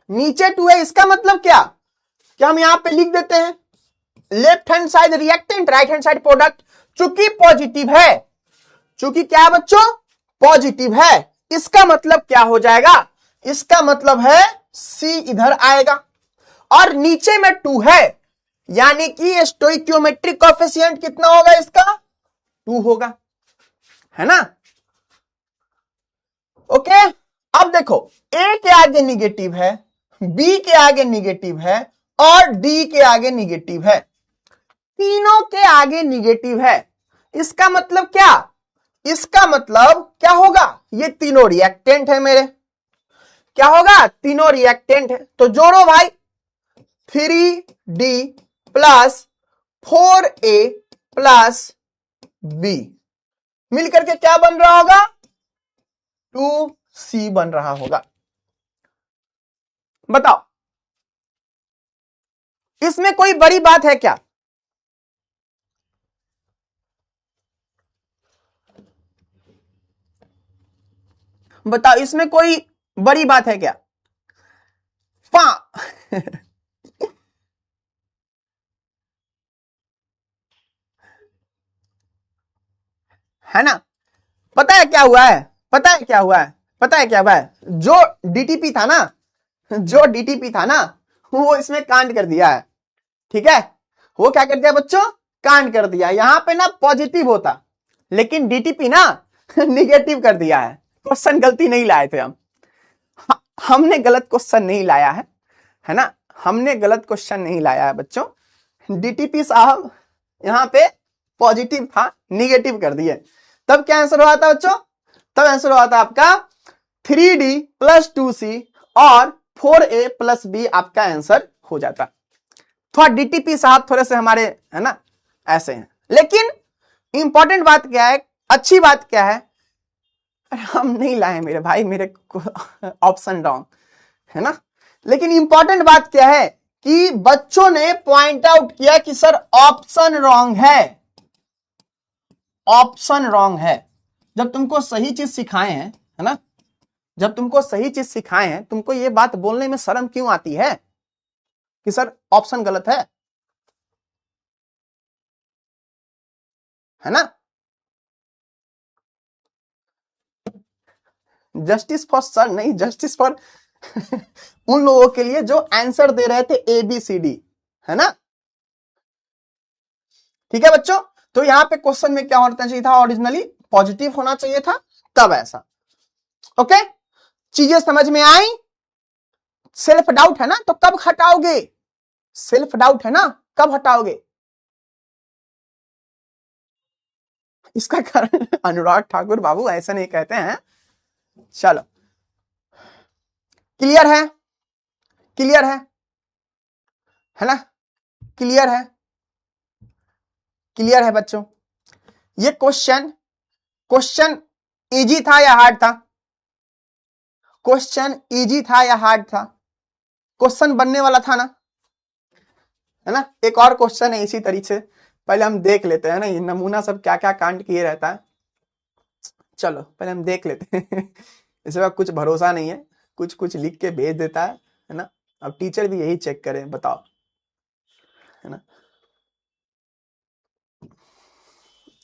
नीचे 2 है, इसका मतलब क्या हम यहां पे लिख देते हैं, left hand side reactant, right hand side product. चूंकि पॉजिटिव है, चूंकि क्या है बच्चों, पॉजिटिव है, इसका मतलब क्या हो जाएगा, इसका मतलब है सी इधर आएगा, और नीचे में 2 है, यानी कि स्टोइकियोमेट्रिक कोएफिशिएंट कितना होगा इसका, 2 होगा, है ना। ओके, अब देखो ए के आगे निगेटिव है, बी के आगे निगेटिव है, और डी के आगे निगेटिव है, तीनों के आगे निगेटिव है। इसका मतलब क्या, इसका मतलब क्या होगा, ये तीनों रिएक्टेंट है मेरे, क्या होगा, तीनों रिएक्टेंट है। तो जोड़ो भाई, 3D plus 4A plus B मिलकर के क्या बन रहा होगा, 2C बन रहा होगा। बताओ इसमें कोई बड़ी बात है क्या, बताओ इसमें कोई बड़ी बात है क्या, है ना। पता है क्या हुआ है, पता है क्या हुआ है, पता है क्या हुआ है, जो डीटीपी था ना, जो डीटीपी था ना, वो इसमें कांड कर दिया है, ठीक है। वो क्या कर दिया बच्चों, कांड कर दिया। यहां पे ना पॉजिटिव होता, लेकिन डीटीपी ना निगेटिव कर दिया है। क्वेश्चन गलती नहीं लाए थे हम, हमने गलत क्वेश्चन नहीं लाया है ना, हमने गलत क्वेश्चन नहीं लाया है बच्चों। डीटीपी साहब यहां पे पॉजिटिव था, निगेटिव कर दिए। तब क्या आंसर हुआ था बच्चों, तब आंसर हुआ था आपका 3D प्लस 2C और 4A प्लस B आपका आंसर हो जाता। थोड़ा डीटीपी साहब थोड़े से हमारे है ना ऐसे हैं, लेकिन इंपॉर्टेंट बात क्या है, अच्छी बात क्या है, हम नहीं लाए मेरे भाई, मेरे ऑप्शन रॉन्ग है ना। लेकिन इंपॉर्टेंट बात क्या है कि बच्चों ने पॉइंट आउट किया कि सर ऑप्शन रॉन्ग है, ऑप्शन रॉन्ग है। जब तुमको सही चीज सिखाए हैं है ना, जब तुमको सही चीज सिखाए हैं, तुमको ये बात बोलने में शर्म क्यों आती है कि सर ऑप्शन गलत है ना। जस्टिस फॉर सर नहीं, जस्टिस फॉर उन लोगों के लिए जो आंसर दे रहे थे ABCD, है ना। ठीक है बच्चों, तो यहां पे क्वेश्चन में क्या होना चाहिए था, ओरिजिनली पॉजिटिव होना चाहिए था, तब ऐसा। ओके, चीजें समझ में आई। सेल्फ डाउट है ना, तो कब हटाओगे, सेल्फ डाउट है ना, कब हटाओगे, इसका कारण अनुराग ठाकुर बाबू ऐसा नहीं कहते हैं। चलो क्लियर है, क्लियर है ना, क्लियर है, क्लियर है बच्चों। ये क्वेश्चन, क्वेश्चन इजी था या हार्ड था, क्वेश्चन इजी था या हार्ड था, क्वेश्चन बनने वाला था ना, है ना। एक और क्वेश्चन है इसी तरीके से, पहले हम देख लेते हैं ना ये नमूना सब क्या क्या कांड किए रहता है। चलो पहले हम देख लेते हैं इसके बाद कुछ भरोसा नहीं है, कुछ कुछ लिख के भेज देता है ना। अब टीचर भी यही चेक करें, बताओ, है ना।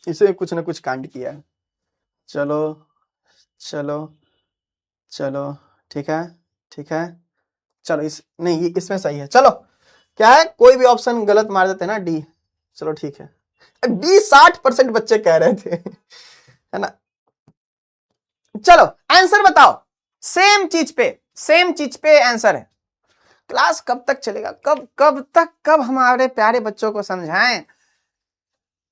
इसे कुछ ना कुछ कांड किया है। चलो चलो चलो, ठीक है ठीक है, चलो नहीं ये इसमें सही है। चलो क्या है, कोई भी ऑप्शन गलत मार देते हैं ना, डी। चलो ठीक है, डी 60% बच्चे कह रहे थे है ना। चलो आंसर बताओ, सेम चीज पे आंसर है। क्लास कब तक चलेगा, कब हमारे प्यारे बच्चों को समझाएं,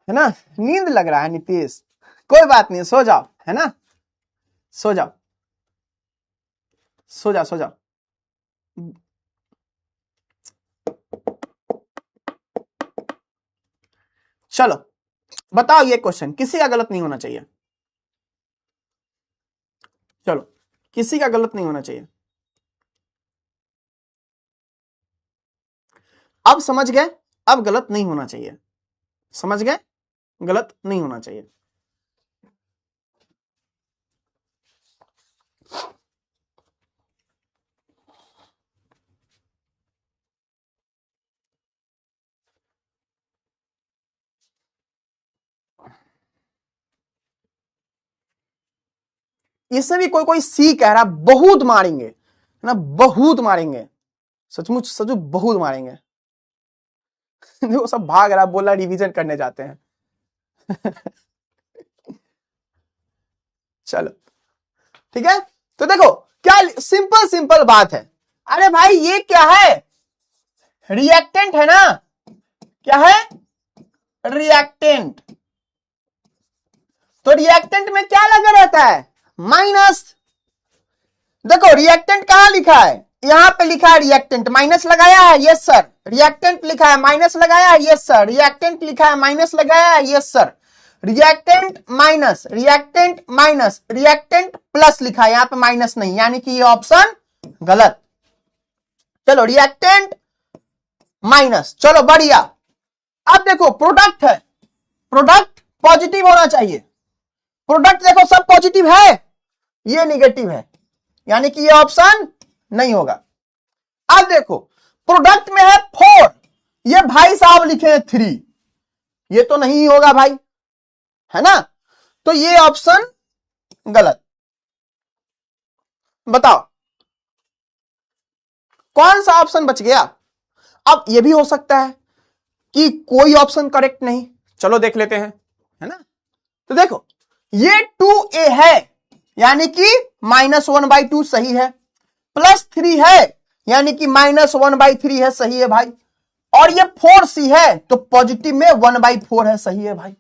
है ना। नींद लग रहा है नीतीश, कोई बात नहीं, सो जाओ, है ना, सो जाओ सो जाओ सो जाओ। चलो बताओ, ये क्वेश्चन किसी का गलत नहीं होना चाहिए। चलो किसी का गलत नहीं होना चाहिए। अब समझ गए, अब गलत नहीं होना चाहिए, समझ गए, गलत नहीं होना चाहिए। इसमें भी कोई कोई सी कह रहा, बहुत मारेंगे, है ना, बहुत मारेंगे, सचमुच सचमुच बहुत मारेंगे वो सब भाग रहा, बोला रिवीजन करने जाते हैं चलो ठीक है, तो देखो क्या सिंपल सिंपल बात है। अरे भाई ये क्या है, रिएक्टेंट है ना, क्या है, रिएक्टेंट। तो रिएक्टेंट में क्या लगा रहता है, माइनस। देखो रिएक्टेंट कहां लिखा है, यहां पे लिखा है रिएक्टेंट, माइनस लगाया है, यस सर। रिएक्टेंट लिखा है, माइनस लगाया है, यस सर। रिएक्टेंट लिखा है, माइनस लगाया है, yes sir. Reactant minus, reactant minus, reactant plus लिखा है, यहां पे माइनस नहीं, यानी कि ये ऑप्शन गलत। चलो रिएक्टेंट माइनस, चलो बढ़िया। अब देखो प्रोडक्ट है, प्रोडक्ट पॉजिटिव होना चाहिए। प्रोडक्ट देखो सब पॉजिटिव है, ये निगेटिव है, यानी कि ये ऑप्शन नहीं होगा। अब देखो प्रोडक्ट में है 4, ये भाई साहब लिखे हैं 3, ये तो नहीं होगा भाई, है ना, तो ये ऑप्शन गलत। बताओ कौन सा ऑप्शन बच गया। अब ये भी हो सकता है कि कोई ऑप्शन करेक्ट नहीं, चलो देख लेते हैं, है ना। तो देखो ये 2a है, यानी कि -1/2 सही है, +3 है, यानी कि -1/3 है, सही है भाई। और ये 4c है, तो पॉजिटिव में 1/4 है, सही है भाई।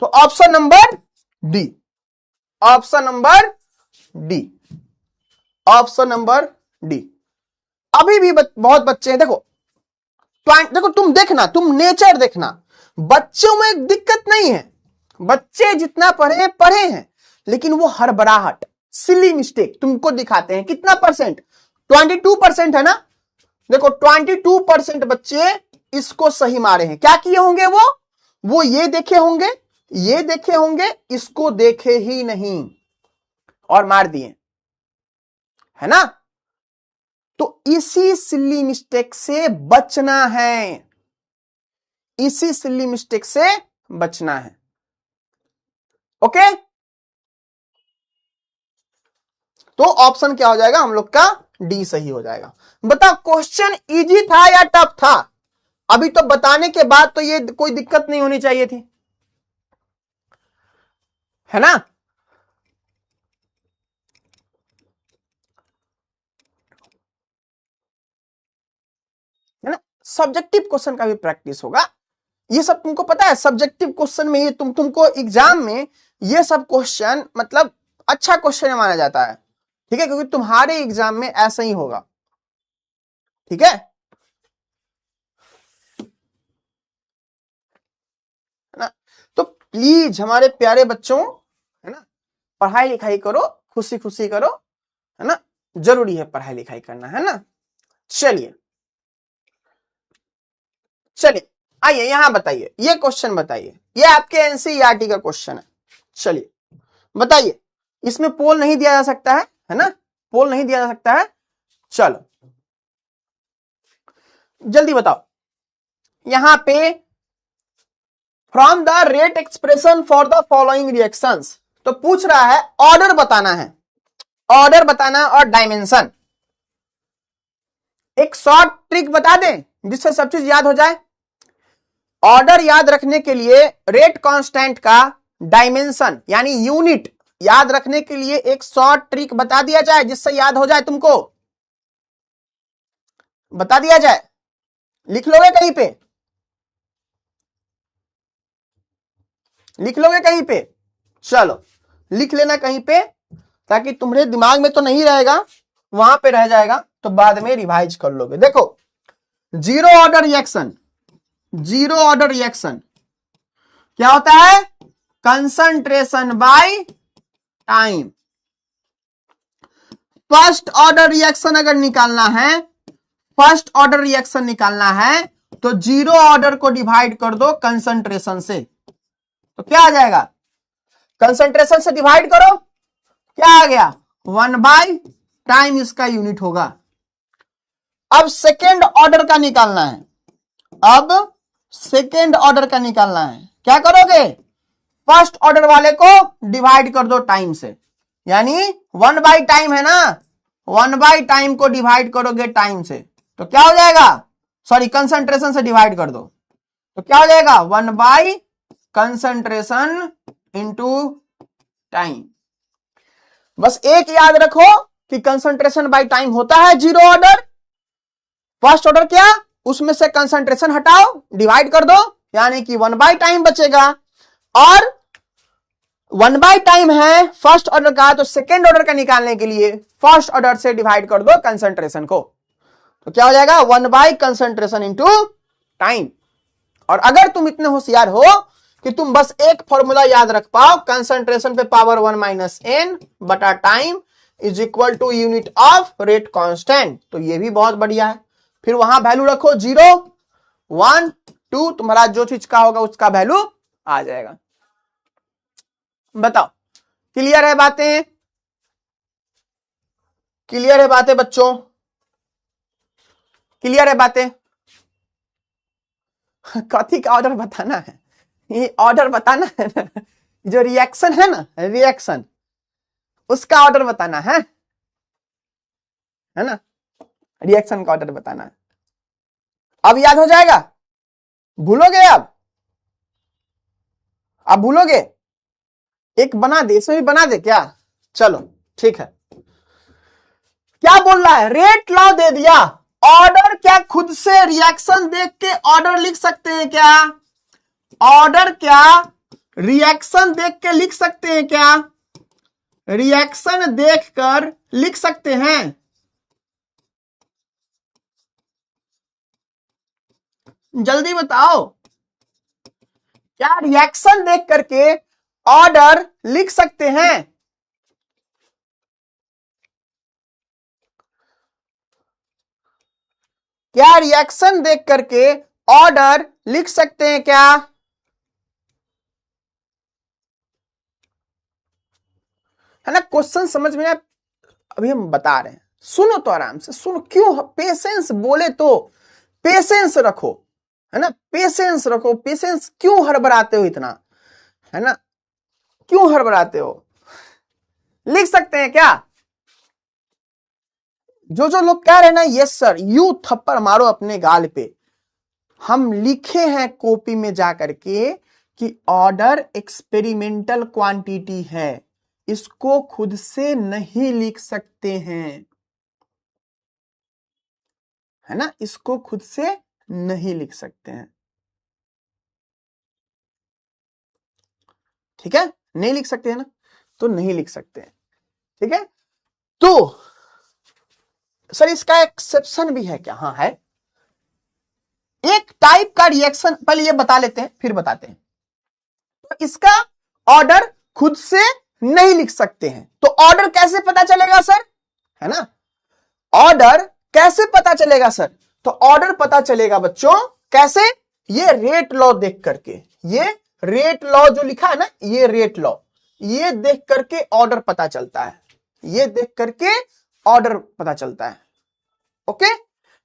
तो option number D, option number D, option number D. अभी भी बहुत बच्चे हैं, देखो देखो तुम देखना, तुम नेचर देखना, बच्चों में दिक्कत नहीं है, बच्चे जितना पढ़े हैं, लेकिन वो हड़बड़ाहट, सिली मिस्टेक तुमको दिखाते हैं। कितना परसेंट, 22% है ना। देखो 22% बच्चे इसको सही मारे हैं। क्या किए होंगे वो ये देखे होंगे, ये देखे होंगे, इसको देखे ही नहीं और मार दिए, है ना। तो इसी सिली मिस्टेक से बचना है, इसी सिली मिस्टेक से बचना है, ओके। तो ऑप्शन क्या हो जाएगा हम लोग का, डी सही हो जाएगा। बताओ क्वेश्चन इजी था या टफ था, अभी तो बताने के बाद तो ये कोई दिक्कत नहीं होनी चाहिए थी, है ना। है ना, सब्जेक्टिव क्वेश्चन का भी प्रैक्टिस होगा। ये सब तुमको पता है, सब्जेक्टिव क्वेश्चन में ये तुमको एग्जाम में ये सब क्वेश्चन मतलब अच्छा क्वेश्चन माना जाता है, ठीक है, क्योंकि तुम्हारे एग्जाम में ऐसा ही होगा, ठीक है ना। तो प्लीज हमारे प्यारे बच्चों, है ना, पढ़ाई लिखाई करो, खुशी खुशी करो, है ना, जरूरी है पढ़ाई लिखाई करना, है ना। चलिए चलिए आइए यहां बताइए, ये क्वेश्चन बताइए, ये आपके एनसीईआरटी का क्वेश्चन है। चलिए बताइए, इसमें पोल नहीं दिया जा सकता है ना, पोल नहीं दिया जा सकता है। चलो जल्दी बताओ, यहां पे from the rate expression for the following reactions. तो पूछ रहा है ऑर्डर बताना है, ऑर्डर बताना और डायमेंशन। एक शॉर्ट ट्रिक बता दें जिससे सब चीज याद हो जाए। ऑर्डर याद रखने के लिए रेट कांस्टेंट का डायमेंशन यानी यूनिट याद रखने के लिए एक शॉर्ट ट्रिक बता दिया जाए जिससे याद हो जाए, तुमको बता दिया जाए, लिख लोगे कहीं पे, लिख लोगे कहीं पे, चलो लिख लेना कहीं पे ताकि तुम्हारे दिमाग में तो नहीं रहेगा, वहां पे रह जाएगा तो बाद में रिवाइज कर लोगे। देखो zero order reaction, zero order reaction क्या होता है? Concentration by time. First order reaction अगर निकालना है, फर्स्ट ऑर्डर रिएक्शन निकालना है तो जीरो ऑर्डर को डिवाइड कर दो कंसंट्रेशन से, तो क्या आ जाएगा? कंसंट्रेशन से डिवाइड करो, क्या आ गया? 1/टाइम इसका यूनिट होगा। अब सेकेंड ऑर्डर का निकालना है, अब सेकेंड ऑर्डर का निकालना है, क्या करोगे? फर्स्ट ऑर्डर वाले को डिवाइड कर दो टाइम से, यानी 1/टाइम है ना, 1/टाइम को डिवाइड करोगे टाइम से तो क्या हो जाएगा? सॉरी कंसंट्रेशन से डिवाइड कर दो तो क्या हो जाएगा? 1/ कंसंट्रेशन इंटू टाइम। बस एक याद रखो कि कंसंट्रेशन बाय टाइम होता है जीरो ऑर्डर, फर्स्ट ऑर्डर क्या, उसमें से कंसंट्रेशन हटाओ, डिवाइड कर दो, यानी कि 1/टाइम बचेगा। और 1/टाइम है फर्स्ट ऑर्डर का, तो सेकेंड ऑर्डर का निकालने के लिए फर्स्ट ऑर्डर से डिवाइड कर दो कंसंट्रेशन को, तो क्या हो जाएगा? 1/ कंसंट्रेशन इंटू टाइम। और अगर तुम इतने होशियार हो कि तुम बस एक फॉर्मूला याद रख पाओ, कंसंट्रेशन पे पावर 1 - n बटा time is equal to unit of rate constant, तो ये भी बहुत बढ़िया है। फिर वहां वैल्यू रखो 0, 1, 2, तुम्हारा जो चीज का होगा उसका वैल्यू आ जाएगा। बताओ क्लियर है बातें? क्लियर है बातें बच्चों? क्लियर है बातें? कथी का ऑर्डर बताना है? ये ऑर्डर बताना है ना, जो रिएक्शन है ना, रिएक्शन उसका ऑर्डर बताना है ना, रिएक्शन का ऑर्डर बताना है। अब याद हो जाएगा? भूलोगे अब भूलोगे? एक बना दे, इसमें भी बना दे क्या? चलो ठीक है। क्या बोल रहा है? रेट लॉ दे दिया, ऑर्डर क्या खुद से रिएक्शन देख के ऑर्डर लिख सकते हैं क्या? ऑर्डर क्या रिएक्शन देख के लिख सकते हैं क्या? रिएक्शन देखकर लिख सकते हैं? जल्दी बताओ, क्या रिएक्शन देख करके ऑर्डर लिख सकते हैं? क्या रिएक्शन देख करके ऑर्डर लिख सकते हैं क्या? है ना, क्वेश्चन समझ में आया? अभी हम बता रहे हैं, सुनो तो आराम से सुनो। क्यों पेशेंस बोले तो पेशेंस रखो, है ना, पेशेंस रखो। पेशेंस क्यों हड़बड़ाते हो इतना, है ना, क्यों हड़बड़ाते हो? लिख सकते हैं क्या? जो जो लोग कह रहे हैं ना यस सर, यू थप्पड़ मारो अपने गाल पे। हम लिखे हैं कॉपी में जाकर के कि ऑर्डर एक्सपेरिमेंटल क्वांटिटी है, इसको खुद से नहीं लिख सकते हैं, है ना, इसको खुद से नहीं लिख सकते हैं। ठीक है, नहीं लिख सकते हैं ना, तो नहीं लिख सकते हैं। ठीक है, तो सर इसका एक्सेप्शन भी है क्या? हाँ है। एक टाइप का रिएक्शन, पहले ये बता लेते हैं फिर बताते हैं। तो इसका ऑर्डर खुद से नहीं लिख सकते हैं, तो ऑर्डर कैसे पता चलेगा सर, है ना, ऑर्डर कैसे पता चलेगा सर? तो ऑर्डर पता चलेगा बच्चों कैसे? ये रेट लॉ देख करके, ये रेट लॉ जो लिखा है ना, ये रेट लॉ, ये देख करके ऑर्डर पता चलता है, ये देख करके ऑर्डर पता चलता है। ओके,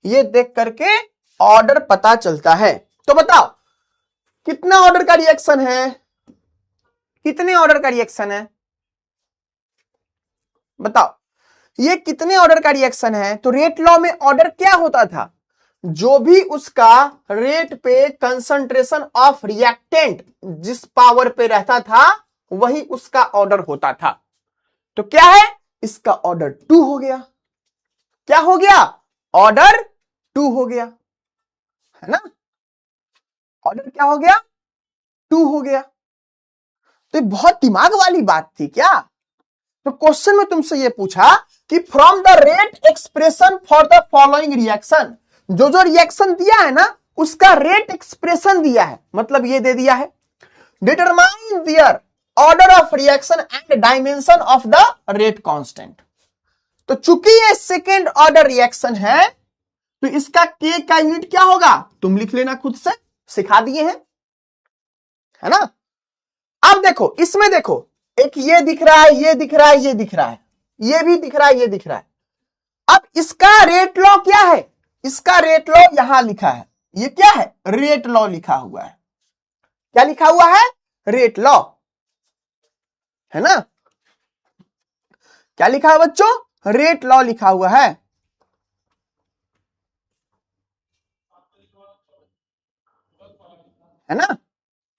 ये देख करके ऑर्डर पता चलता है। तो बताओ कितना ऑर्डर का रिएक्शन है, कितने ऑर्डर का रिएक्शन है बताओ, ये कितने ऑर्डर का रिएक्शन है। तो रेट लॉ में ऑर्डर क्या होता था, जो भी उसका रेट पे कंसंट्रेशन ऑफ रिएक्टेंट जिस पावर पे रहता था वही उसका ऑर्डर होता था। तो क्या है, इसका ऑर्डर 2 हो गया। क्या हो गया, ऑर्डर 2 हो गया, है ना। ऑर्डर क्या हो गया, 2 हो गया। तो ये बहुत दिमाग वाली बात थी क्या। तो क्वेश्चन में तुमसे ये पूछा कि from the rate expression for the following reaction, जो जो रिएक्शन दिया है ना उसका रेट एक्सप्रेशन दिया है, मतलब ये दे दिया है determine their order of reaction and dimension of the rate constant. तो चूंकि ये सेकेंड ऑर्डर रिएक्शन है तो इसका के का यूनिट क्या होगा, तुम लिख लेना खुद से, सिखा दिए हैं, है ना। अब देखो इसमें देखो, एक ये दिख रहा है, ये दिख रहा है, ये दिख रहा है, ये भी दिख रहा है, ये दिख रहा है। अब इसका रेट लॉ क्या है, इसका रेट लॉ यहां लिखा है, ये क्या है, रेट लॉ लिखा हुआ है। क्या लिखा हुआ है, रेट लॉ, है ना। क्या लिखा है बच्चों, रेट लॉ लिखा हुआ है। है ना।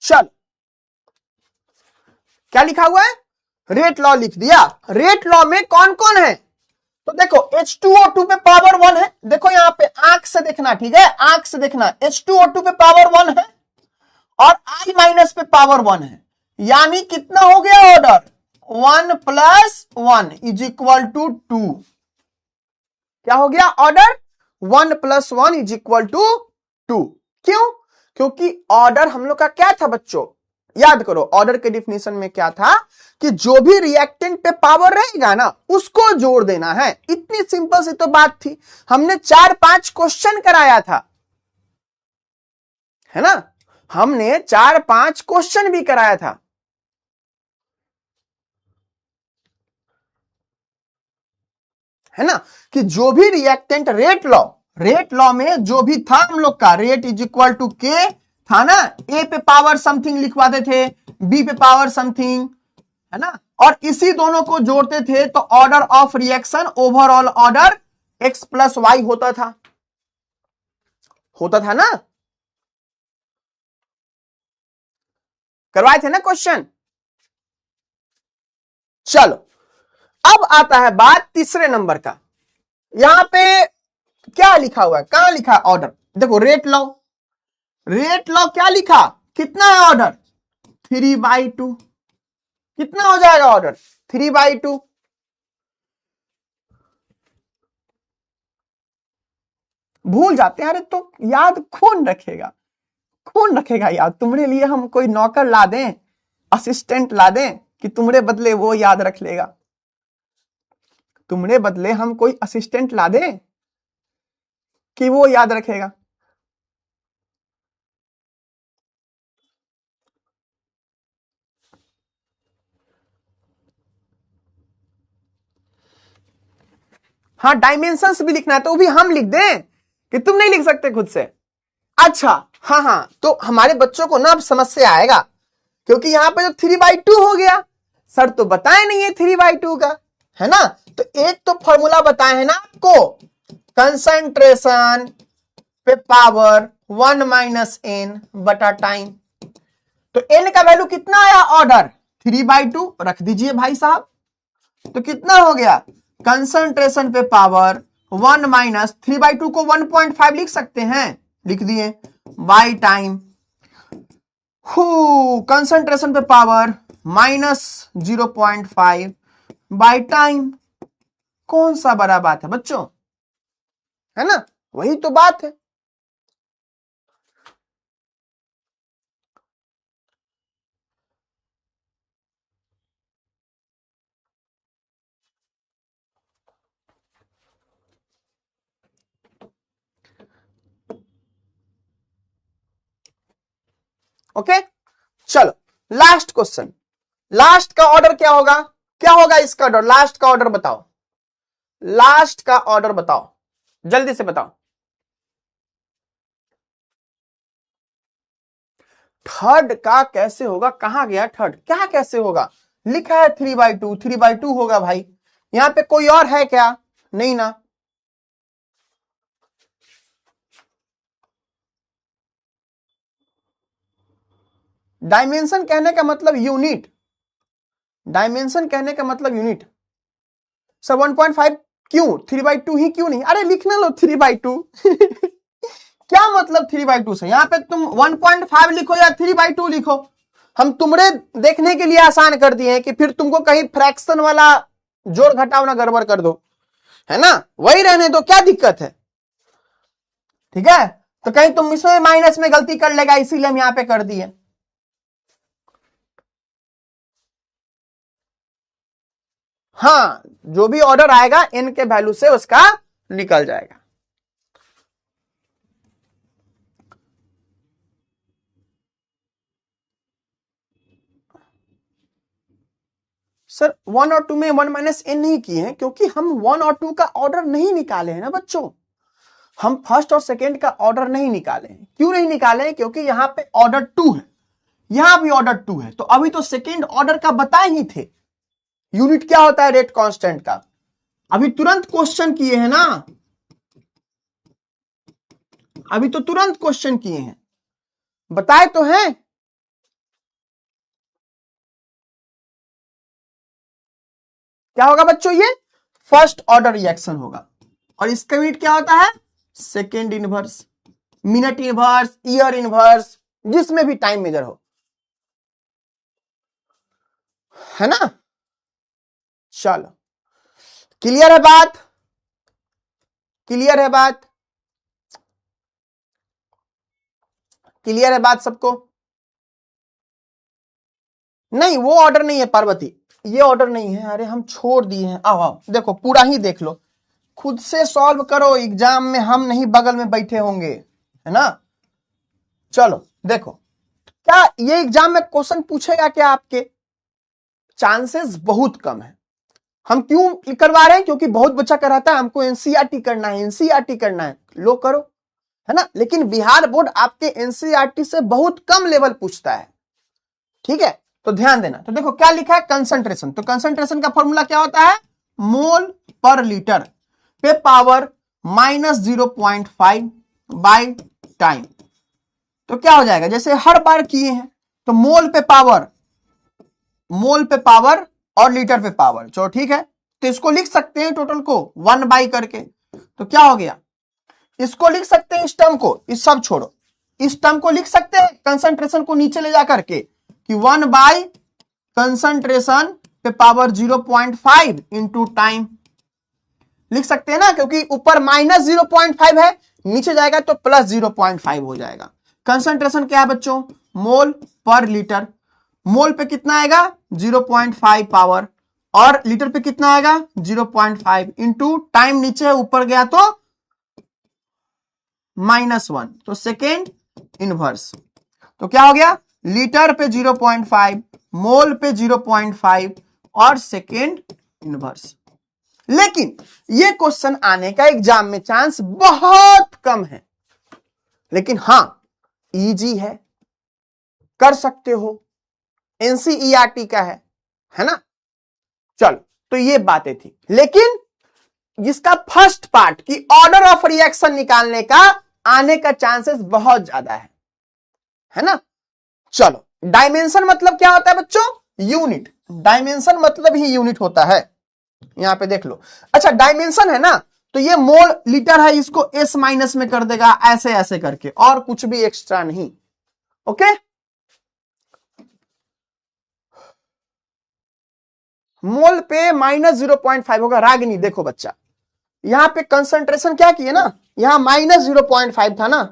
चल क्या लिखा हुआ है, रेट लॉ लिख दिया। रेट लॉ में कौन कौन है, तो देखो H2O2 पे पावर 1 है, देखो यहां पे आंख से देखना, ठीक है, आंख से देखना, H2O2 पे पावर 1 है और I माइनस पे पावर 1 है, यानी कितना हो गया order, 1 plus 1 is equal to 2। क्या हो गया order, 1 plus 1 is equal to 2। क्यों, क्योंकि ऑर्डर हम लोग का क्या था बच्चों, याद करो ऑर्डर के डिफिनेशन में क्या था कि जो भी रिएक्टेंट पे पावर रहेगा ना उसको जोड़ देना है। इतनी सिंपल सी तो बात थी, हमने 4-5 क्वेश्चन कराया था, है ना, हमने 4-5 क्वेश्चन भी कराया था। है ना, कि जो भी रिएक्टेंट रेट लॉ में जो भी था हम लोग का रेट इज इक्वल टू के था ना, ए पे पावर समथिंग लिखवाते थे, बी पे पावर समथिंग, है ना, और इसी दोनों को जोड़ते थे तो order of reaction overall order x plus y होता था ना, करवाए थे ना क्वेश्चन। चलो अब आता है बात तीसरे नंबर का, यहां पे क्या लिखा हुआ है, कहां लिखा है ऑर्डर, देखो रेट लॉ, रेट लॉ क्या लिखा, कितना है ऑर्डर 3/2, कितना हो जाएगा ऑर्डर 3/2। भूल जाते हैं, अरे तो याद कौन रखेगा, कौन रखेगा याद, तुम्हारे लिए हम कोई नौकर ला दें, असिस्टेंट ला दें कि तुम्हारे बदले वो याद रख लेगा, तुम्हारे बदले हम कोई असिस्टेंट ला दें कि वो याद रखेगा। हाँ डायमेंशंस भी लिखना है तो भी हम लिख दें कि तुम नहीं लिख सकते खुद से। अच्छा हाँ हाँ, तो हमारे बच्चों को ना अब समस्या आएगा क्योंकि यहां पे जो 3/2 हो गया, सर तो बताए नहीं है 3/2 का, है ना। तो एक तो फॉर्मूला बताए हैं ना आपको, कंसंट्रेशन पे पावर 1 माइनस n बटा टाइम, तो n का वैल्यू कितना आया ऑर्डर 3/2 रख दीजिए भाई साहब, तो कितना हो गया कंसंट्रेशन पे पावर 1 माइनस 3/2 को 1.5 लिख सकते हैं, लिख दिए, बाई टाइम कंसंट्रेशन पे पावर माइनस 0.5 बाई टाइम, कौन सा बड़ा बात है बच्चों, है ना, वही तो बात है। ओके चलो लास्ट क्वेश्चन, लास्ट का ऑर्डर क्या होगा, क्या होगा इसका ऑर्डर, लास्ट का ऑर्डर बताओ, लास्ट का ऑर्डर बताओ, जल्दी से बताओ। थर्ड का कैसे होगा, कहां गया थर्ड, क्या कैसे होगा, लिखा है 3/2, 3/2 होगा भाई। यहां पे कोई और है क्या, नहीं ना। डायमेंशन कहने का मतलब यूनिट, डायमेंशन कहने का मतलब यूनिट। सर 1.5 क्यों, 3/2 ही क्यों नहीं, अरे लिखना लो 3/2 क्या मतलब 3/2 से, यहां पे तुम 1.5 लिखो या 3/2 लिखो, हम तुमरे देखने के लिए आसान कर दिए हैं कि फिर तुमको कहीं फ्रैक्शन वाला जोड़ घटाव ना गड़बड़ कर दो, है ना, वही रहने दो, क्या दिक्कत है, ठीक है। तो कहीं तुम इसमें माइनस में गलती कर लेगा, इसीलिए हम यहां पे कर दिए। हाँ, जो भी ऑर्डर आएगा n के वैल्यू से उसका निकल जाएगा। सर 1 और 2 में 1 - n नहीं किए हैं क्योंकि हम 1 और 2 का ऑर्डर नहीं निकाले हैं ना बच्चों, हम फर्स्ट और सेकंड का ऑर्डर नहीं निकाले हैं। क्यों नहीं निकाले हैं, क्योंकि यहां पे ऑर्डर 2 है, यहां भी ऑर्डर 2 है, तो अभी तो सेकंड ऑर्डर का बताए ही थे यूनिट क्या होता है रेट कांस्टेंट का, अभी तुरंत क्वेश्चन किए हैं ना, अभी तो तुरंत क्वेश्चन किए हैं, बताए तो हैं। क्या होगा बच्चों, ये फर्स्ट ऑर्डर रिएक्शन होगा, और इसका यूनिट क्या होता है, second inverse, minute inverse, year inverse, जिसमें भी टाइम मेजर हो, है ना। चलो क्लियर है बात, क्लियर है बात, क्लियर है बात सबको। नहीं वो ऑर्डर नहीं है पार्वती, ये ऑर्डर नहीं है, अरे हम छोड़ दिए हैं। आओ आओ देखो पूरा ही देख लो, खुद से सॉल्व करो, एग्जाम में हम नहीं बगल में बैठे होंगे, है ना। चलो देखो, क्या ये एग्जाम में क्वेश्चन पूछेगा क्या आपके, चांसेस बहुत कम है। हम क्यों करवा रहे हैं, क्योंकि बहुत बच्चा कराता है हमको एनसीईआरटी करना है, एनसीईआरटी करना है, लो करो, है ना। लेकिन बिहार बोर्ड आपके एनसीईआरटी से बहुत कम लेवल पूछता है, ठीक है, तो ध्यान देना। तो देखो क्या लिखा है, कंसंट्रेशन, तो कंसंट्रेशन का फॉर्मूला क्या होता है, मोल पर लीटर पे पावर -0.5 बाय टाइम। तो क्या हो जाएगा, जैसे हर बार किए हैं, तो मोल पे पावर, मोल पे पावर और लीटर पे पावर, चलो ठीक है, तो इसको लिख सकते हैं टोटल को 1 बाई करके, तो क्या हो गया, इसको लिख सकते हैं, इस टर्म को, इस सब छोड़ो, इस टर्म को लिख सकते हैं, कंसंट्रेशन को नीचे ले जाकर के कि 1 बाई कंसंट्रेशन पे पावर 0.5 इंटू टाइम, लिख सकते हैं ना, क्योंकि ऊपर -0.5 है, नीचे जाएगा तो +0.5 हो जाएगा। कंसंट्रेशन क्या है बच्चों, मोल पर लीटर, मोल पे कितना आएगा 0.5 पावर, और लीटर पे कितना आएगा 0.5 इंटू टाइम, नीचे ऊपर गया तो -1, तो सेकेंड इनवर्स, तो क्या हो गया, लीटर पे 0.5, मोल पे 0.5 और सेकेंड इनवर्स। लेकिन ये क्वेश्चन आने का एग्जाम में चांस बहुत कम है, लेकिन हां इजी है, कर सकते हो, एनसीईआरटी का है ना। चलो तो ये बातें थी, लेकिन जिसका फर्स्ट पार्ट की ऑर्डर ऑफ रिएक्शन निकालने का आने का चांसेस बहुत ज्यादा है ना। चलो डायमेंशन मतलब क्या होता है बच्चों, यूनिट, डायमेंशन मतलब ही यूनिट होता है, यहां पे देख लो। अच्छा डायमेंशन है ना, तो ये मोल लीटर है, इसको एस माइनस में कर देगा, ऐसे ऐसे करके, और कुछ भी एक्स्ट्रा नहीं, ओके। मोल पे -0.5 होगा, रागिनी देखो बच्चा, यहां पे कंसंट्रेशन क्या किए ना, यहां -0.5 था ना,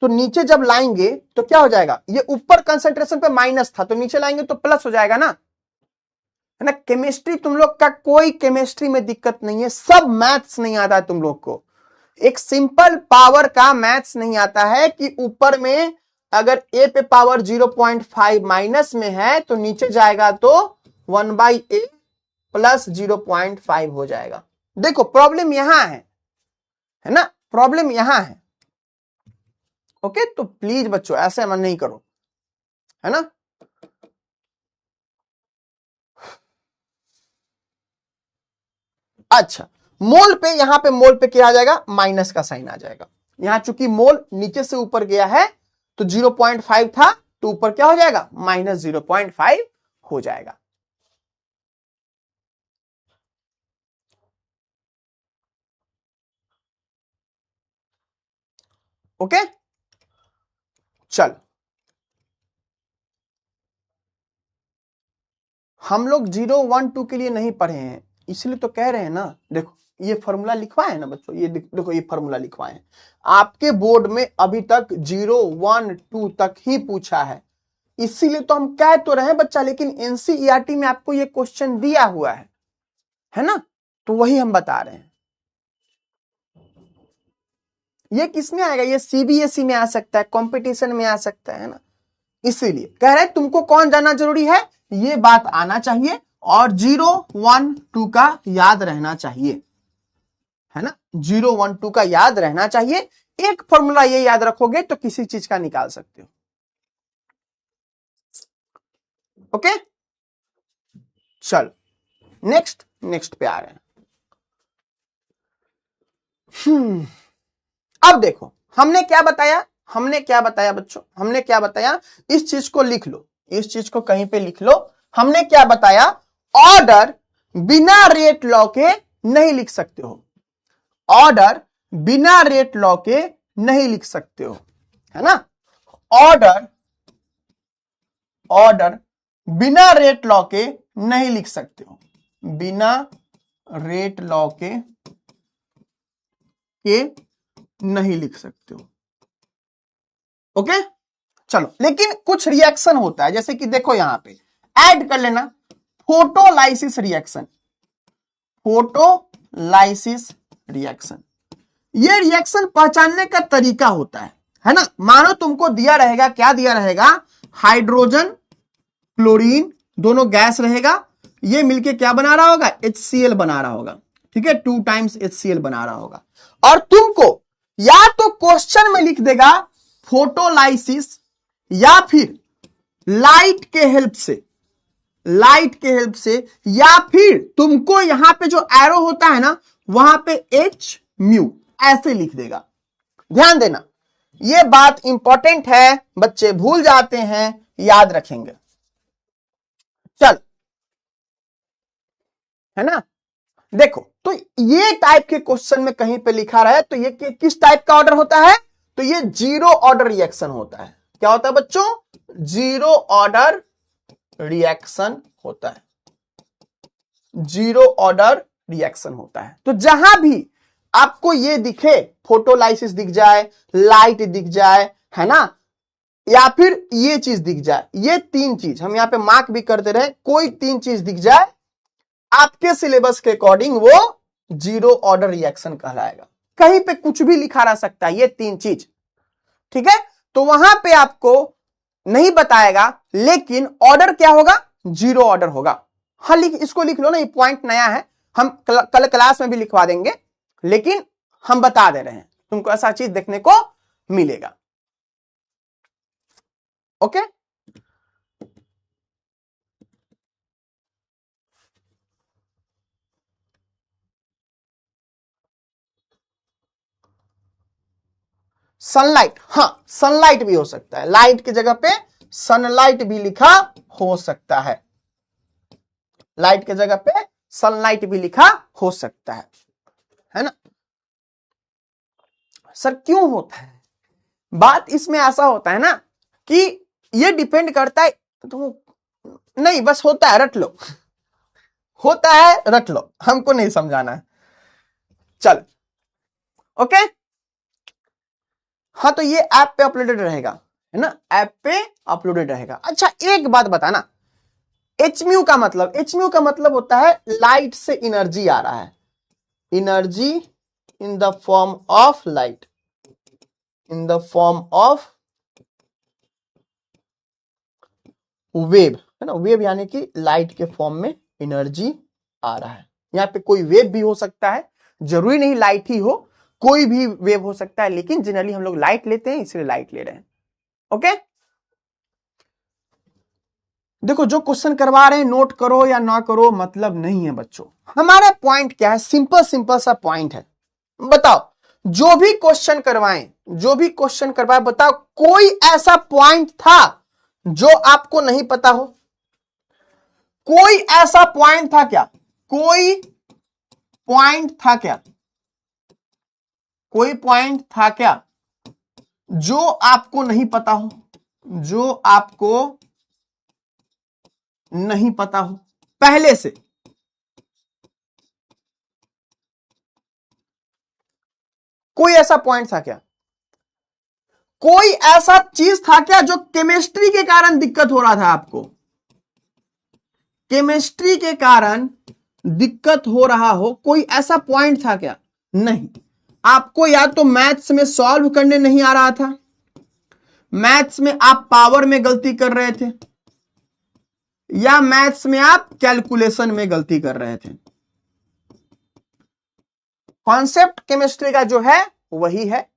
तो नीचे जब लाएंगे तो क्या हो जाएगा, ये ऊपर कंसंट्रेशन पे माइनस था, तो नीचे लाएंगे तो प्लस हो जाएगा ना, है ना। केमिस्ट्री तुम लोग का कोई केमिस्ट्री में दिक्कत नहीं है, सब मैथ्स नहीं आता है तुम लोग को, एक सिंपल पावर का मैथ्स नहीं आता है कि ऊपर में अगर ए पे पावर 0.5 माइनस में है तो नीचे जाएगा तो 1/a प्लस 0.5 हो जाएगा। देखो प्रॉब्लम यहां है ना, प्रॉब्लम यहां है, ओके। तो प्लीज बच्चों ऐसे मन नहीं करो, है ना। अच्छा, मोल पे, यहां पे मोल पे क्या आ जाएगा, माइनस का साइन आ जाएगा। यहां चूंकि मोल नीचे से ऊपर गया है तो 0.5 था तो ऊपर क्या हो जाएगा, -0.5 हो जाएगा। ओके, चल हम लोग 0, 1, 2 के लिए नहीं पढ़े हैं, इसलिए तो कह रहे हैं ना। देखो ये फॉर्मूला लिखवाए है ना बच्चों, ये देखो ये फॉर्मूला लिखवाए हैं। आपके बोर्ड में अभी तक 0, 1, 2 तक ही पूछा है, इसीलिए तो हम कह तो रहे हैं बच्चा, लेकिन एनसीईआरटी में आपको ये क्वेश्चन दिया हुआ है ना, तो वही हम बता रहे हैं। ये किस में आएगा, ये सीबीएसई में आ सकता है, कंपटीशन में आ सकता है ना, इसीलिए कह रहे हैं तुमको कौन जानना जरूरी है, ये बात आना चाहिए और 0, 1, 2 का याद रहना चाहिए, है ना। 0, 1, 2 का याद रहना चाहिए। एक फॉर्मूला ये याद रखोगे तो किसी चीज का निकाल सकते हो। ओके, चल नेक्स्ट पे आ रहे हैं। अब देखो हमने क्या बताया बच्चों, हमने क्या बताया, इस चीज को लिख लो, इस चीज को कहीं पे लिख लो। हमने क्या बताया, ऑर्डर बिना रेट लॉ के नहीं लिख सकते हो, ऑर्डर बिना रेट लॉ के नहीं लिख सकते हो, है ना। ऑर्डर बिना रेट लॉ के नहीं लिख सकते हो, बिना रेट लॉ के नहीं लिख सकते हो। ओके, चलो, लेकिन कुछ रिएक्शन होता है, जैसे कि देखो यहां पे ऐड कर लेना, फोटोलाइसिस रिएक्शन, फोटोलाइसिस रिएक्शन। ये रिएक्शन पहचानने का तरीका होता है ना। मानो तुमको दिया रहेगा, क्या दिया रहेगा, हाइड्रोजन क्लोरीन दोनों गैस रहेगा, ये मिलके क्या बना रहा होगा, HCl बना रहा होगा, ठीक है, 2 टाइम्स HCl बना रहा होगा। और तुमको या तो क्वेश्चन में लिख देगा फोटोलाइसिस, या फिर लाइट के हेल्प से, या फिर तुमको यहां पे जो एरो होता है ना, वहां पे H म्यू ऐसे लिख देगा। ध्यान देना, यह बात इंपॉर्टेंट है, बच्चे भूल जाते हैं, याद रखेंगे। चल, है ना। देखो तो ये टाइप के क्वेश्चन में कहीं पे लिखा रहा है तो ये किस टाइप का ऑर्डर होता है, तो ये 0 ऑर्डर रिएक्शन होता है। क्या होता है बच्चों, 0 ऑर्डर रिएक्शन होता है, 0 ऑर्डर रिएक्शन होता है। तो जहां भी आपको ये दिखे, फोटोलाइसिस दिख जाए, लाइट दिख जाए, है ना, या फिर ये चीज दिख जाए, ये 3 चीज हम यहां पे मार्क भी करते रहे, कोई 3 चीज दिख जाए, आपके सिलेबस के अकॉर्डिंग वो 0 ऑर्डर रिएक्शन कहलाएगा। कहीं पे कुछ भी लिखा रह सकता है, ये 3 चीज, ठीक है। तो वहां पे आपको नहीं बताएगा, लेकिन ऑर्डर क्या होगा, 0 ऑर्डर होगा। हाँ, इसको लिख लो ना, ये पॉइंट नया है, हम कल क्लास में भी लिखवा देंगे, लेकिन हम बता दे रहे हैं, तुमको ऐसा चीज देखने को मिलेगा। ओके, सनलाइट, हाँ सनलाइट भी हो सकता है, लाइट की जगह पे सनलाइट भी लिखा हो सकता है, लाइट की जगह पे सनलाइट भी लिखा हो सकता है ना। सर क्यों होता है, बात इसमें ऐसा होता है ना कि ये डिपेंड करता है, तो नहीं बस होता है, रट लो, होता है रट लो, हमको नहीं समझाना है। चल ओके, हाँ तो ये ऐप पे अपलोडेड रहेगा, है ना, ऐप पे अपलोडेड रहेगा। अच्छा एक बात बताना, एचम्यू का मतलब होता है लाइट से एनर्जी आ रहा है, energy in the form of light, in the form of wave, है ना, वेव यानी कि लाइट के फॉर्म में एनर्जी आ रहा है। यहां पे कोई वेव भी हो सकता है, जरूरी नहीं लाइट ही हो, कोई भी वेव हो सकता है, लेकिन जनरली हम लोग लाइट लेते हैं, इसलिए लाइट ले रहे हैं। ओके, देखो जो क्वेश्चन करवा रहे हैं नोट करो या ना करो मतलब नहीं है बच्चों। हमारा पॉइंट क्या है, सिंपल सिंपल सा पॉइंट है। बताओ जो भी क्वेश्चन करवाएं, जो भी क्वेश्चन करवाए, बताओ कोई ऐसा पॉइंट था जो आपको नहीं पता हो? कोई ऐसा पॉइंट था क्या? कोई पॉइंट था क्या? कोई पॉइंट था क्या जो आपको नहीं पता हो? जो आपको नहीं पता हो पहले से? कोई ऐसा पॉइंट था क्या? कोई ऐसा चीज था क्या जो केमिस्ट्री के कारण दिक्कत हो रहा था आपको? केमिस्ट्री के कारण दिक्कत हो रहा हो, कोई ऐसा पॉइंट था क्या? नहीं। आपको या तो मैथ्स में सॉल्व करने नहीं आ रहा था, मैथ्स में आप पावर में गलती कर रहे थे, या मैथ्स में आप कैलकुलेशन में गलती कर रहे थे। कॉन्सेप्ट केमिस्ट्री का जो है वही है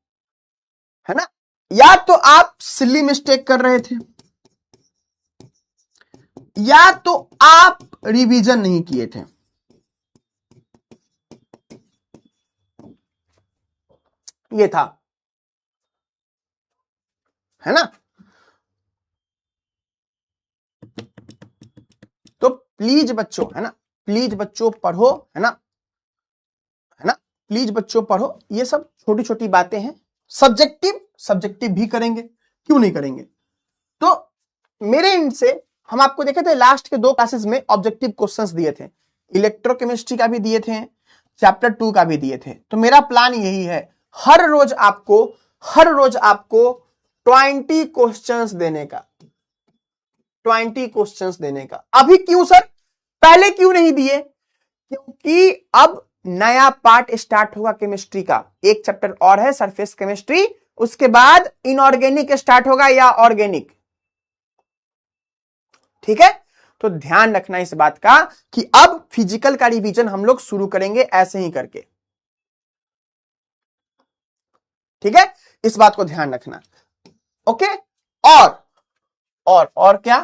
ना? या तो आप सिली मिस्टेक कर रहे थे, या तो आप रिवीजन नहीं किए थे। ये था, है ना? तो प्लीज बच्चों, है ना, प्लीज बच्चों पढ़ो, है ना, है ना, प्लीज बच्चों पढ़ो। ये सब छोटी छोटी बातें हैं। सब्जेक्टिव सब्जेक्टिव भी करेंगे, क्यों नहीं करेंगे? तो मेरे एंड से हम आपको देखे थे लास्ट के 2 क्लासेस में ऑब्जेक्टिव क्वेश्चंस दिए थे, इलेक्ट्रोकेमिस्ट्री का भी दिए थे, चैप्टर 2 का भी दिए थे। तो मेरा प्लान यही है, हर रोज आपको 20 क्वेश्चंस देने का, 20 क्वेश्चंस देने का। अभी क्यों सर, पहले क्यों नहीं दिए? क्योंकि अब नया पार्ट स्टार्ट होगा केमिस्ट्री का, एक चैप्टर और है सरफेस केमिस्ट्री, उसके बाद इनऑर्गेनिक स्टार्ट होगा या ऑर्गेनिक। ठीक है? तो ध्यान रखना इस बात का कि अब फिजिकल का रिवीजन हम लोग शुरू करेंगे ऐसे ही करके। ठीक है, इस बात को ध्यान रखना। ओके, और क्या,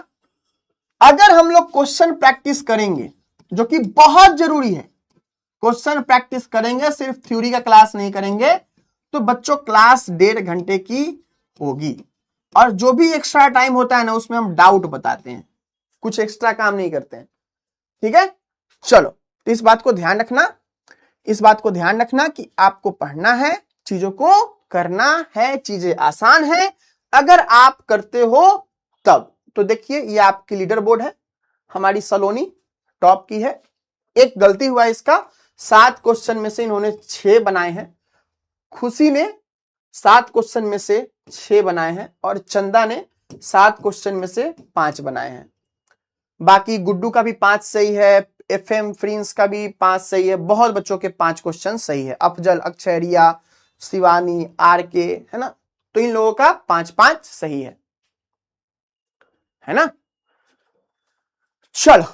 अगर हम लोग क्वेश्चन प्रैक्टिस करेंगे, जो कि बहुत जरूरी है, क्वेश्चन प्रैक्टिस करेंगे, सिर्फ थ्योरी का क्लास नहीं करेंगे, तो बच्चों क्लास 1.5 घंटे की होगी, और जो भी एक्स्ट्रा टाइम होता है ना उसमें हम डाउट बताते हैं, कुछ एक्स्ट्रा काम नहीं करते हैं। ठीक है, चलो, तो इस बात को ध्यान रखना, इस बात को ध्यान रखना कि आपको पढ़ना है, चीजों को करना है, चीजें आसान है अगर आप करते हो तब। तो देखिए ये आपकी लीडर बोर्ड है, हमारी सलोनी टॉप की है। एक गलती हुआ इसका, 7 क्वेश्चन में से इन्होंने 6 बनाए हैं, खुशी ने 7 क्वेश्चन में से 6 बनाए हैं, और चंदा ने 7 क्वेश्चन में से 5 बनाए हैं। बाकी गुड्डू का भी 5 सही है, एफएम फ्रिंस का भी 5 सही है, बहुत बच्चों के 5 क्वेश्चन सही है, अफजल, अक्षय, रिया, शिवानी, आरके, है ना, तो इन लोगों का 5-5 सही है ना? चलो,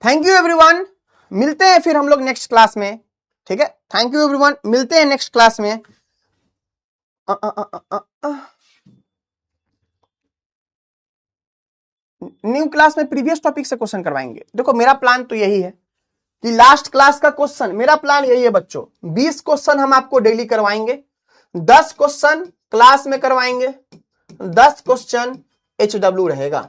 थैंक यू एवरीवन, मिलते हैं फिर हम लोग नेक्स्ट क्लास में। ठीक है, थैंक यू एवरीवन, मिलते हैं नेक्स्ट क्लास में। न्यू क्लास में प्रीवियस टॉपिक से क्वेश्चन करवाएंगे। देखो मेरा प्लान तो यही है कि लास्ट क्लास का क्वेश्चन, मेरा प्लान यही है बच्चों, 20 क्वेश्चन हम आपको डेली करवाएंगे, 10 क्वेश्चन क्लास में करवाएंगे, 10 क्वेश्चन HW रहेगा।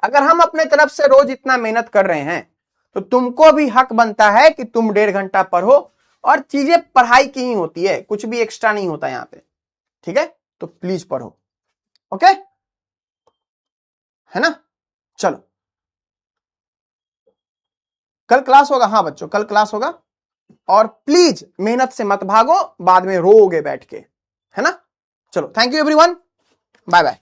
अगर हम अपने तरफ से रोज इतना मेहनत कर रहे हैं तो तुमको भी हक बनता है कि तुम 1.5 घंटा पढ़ो, और चीजें पढ़ाई की ही होती है, कुछ भी एक्स्ट्रा नहीं होता यहां पे। ठीक है, तो प्लीज पढ़ो। ओके, है ना? चलो, कल क्लास होगा, हाँ बच्चों कल क्लास होगा, और प्लीज मेहनत से मत भागो, बाद में रोओगे बैठ के, है ना? चलो, thank you everyone, bye bye.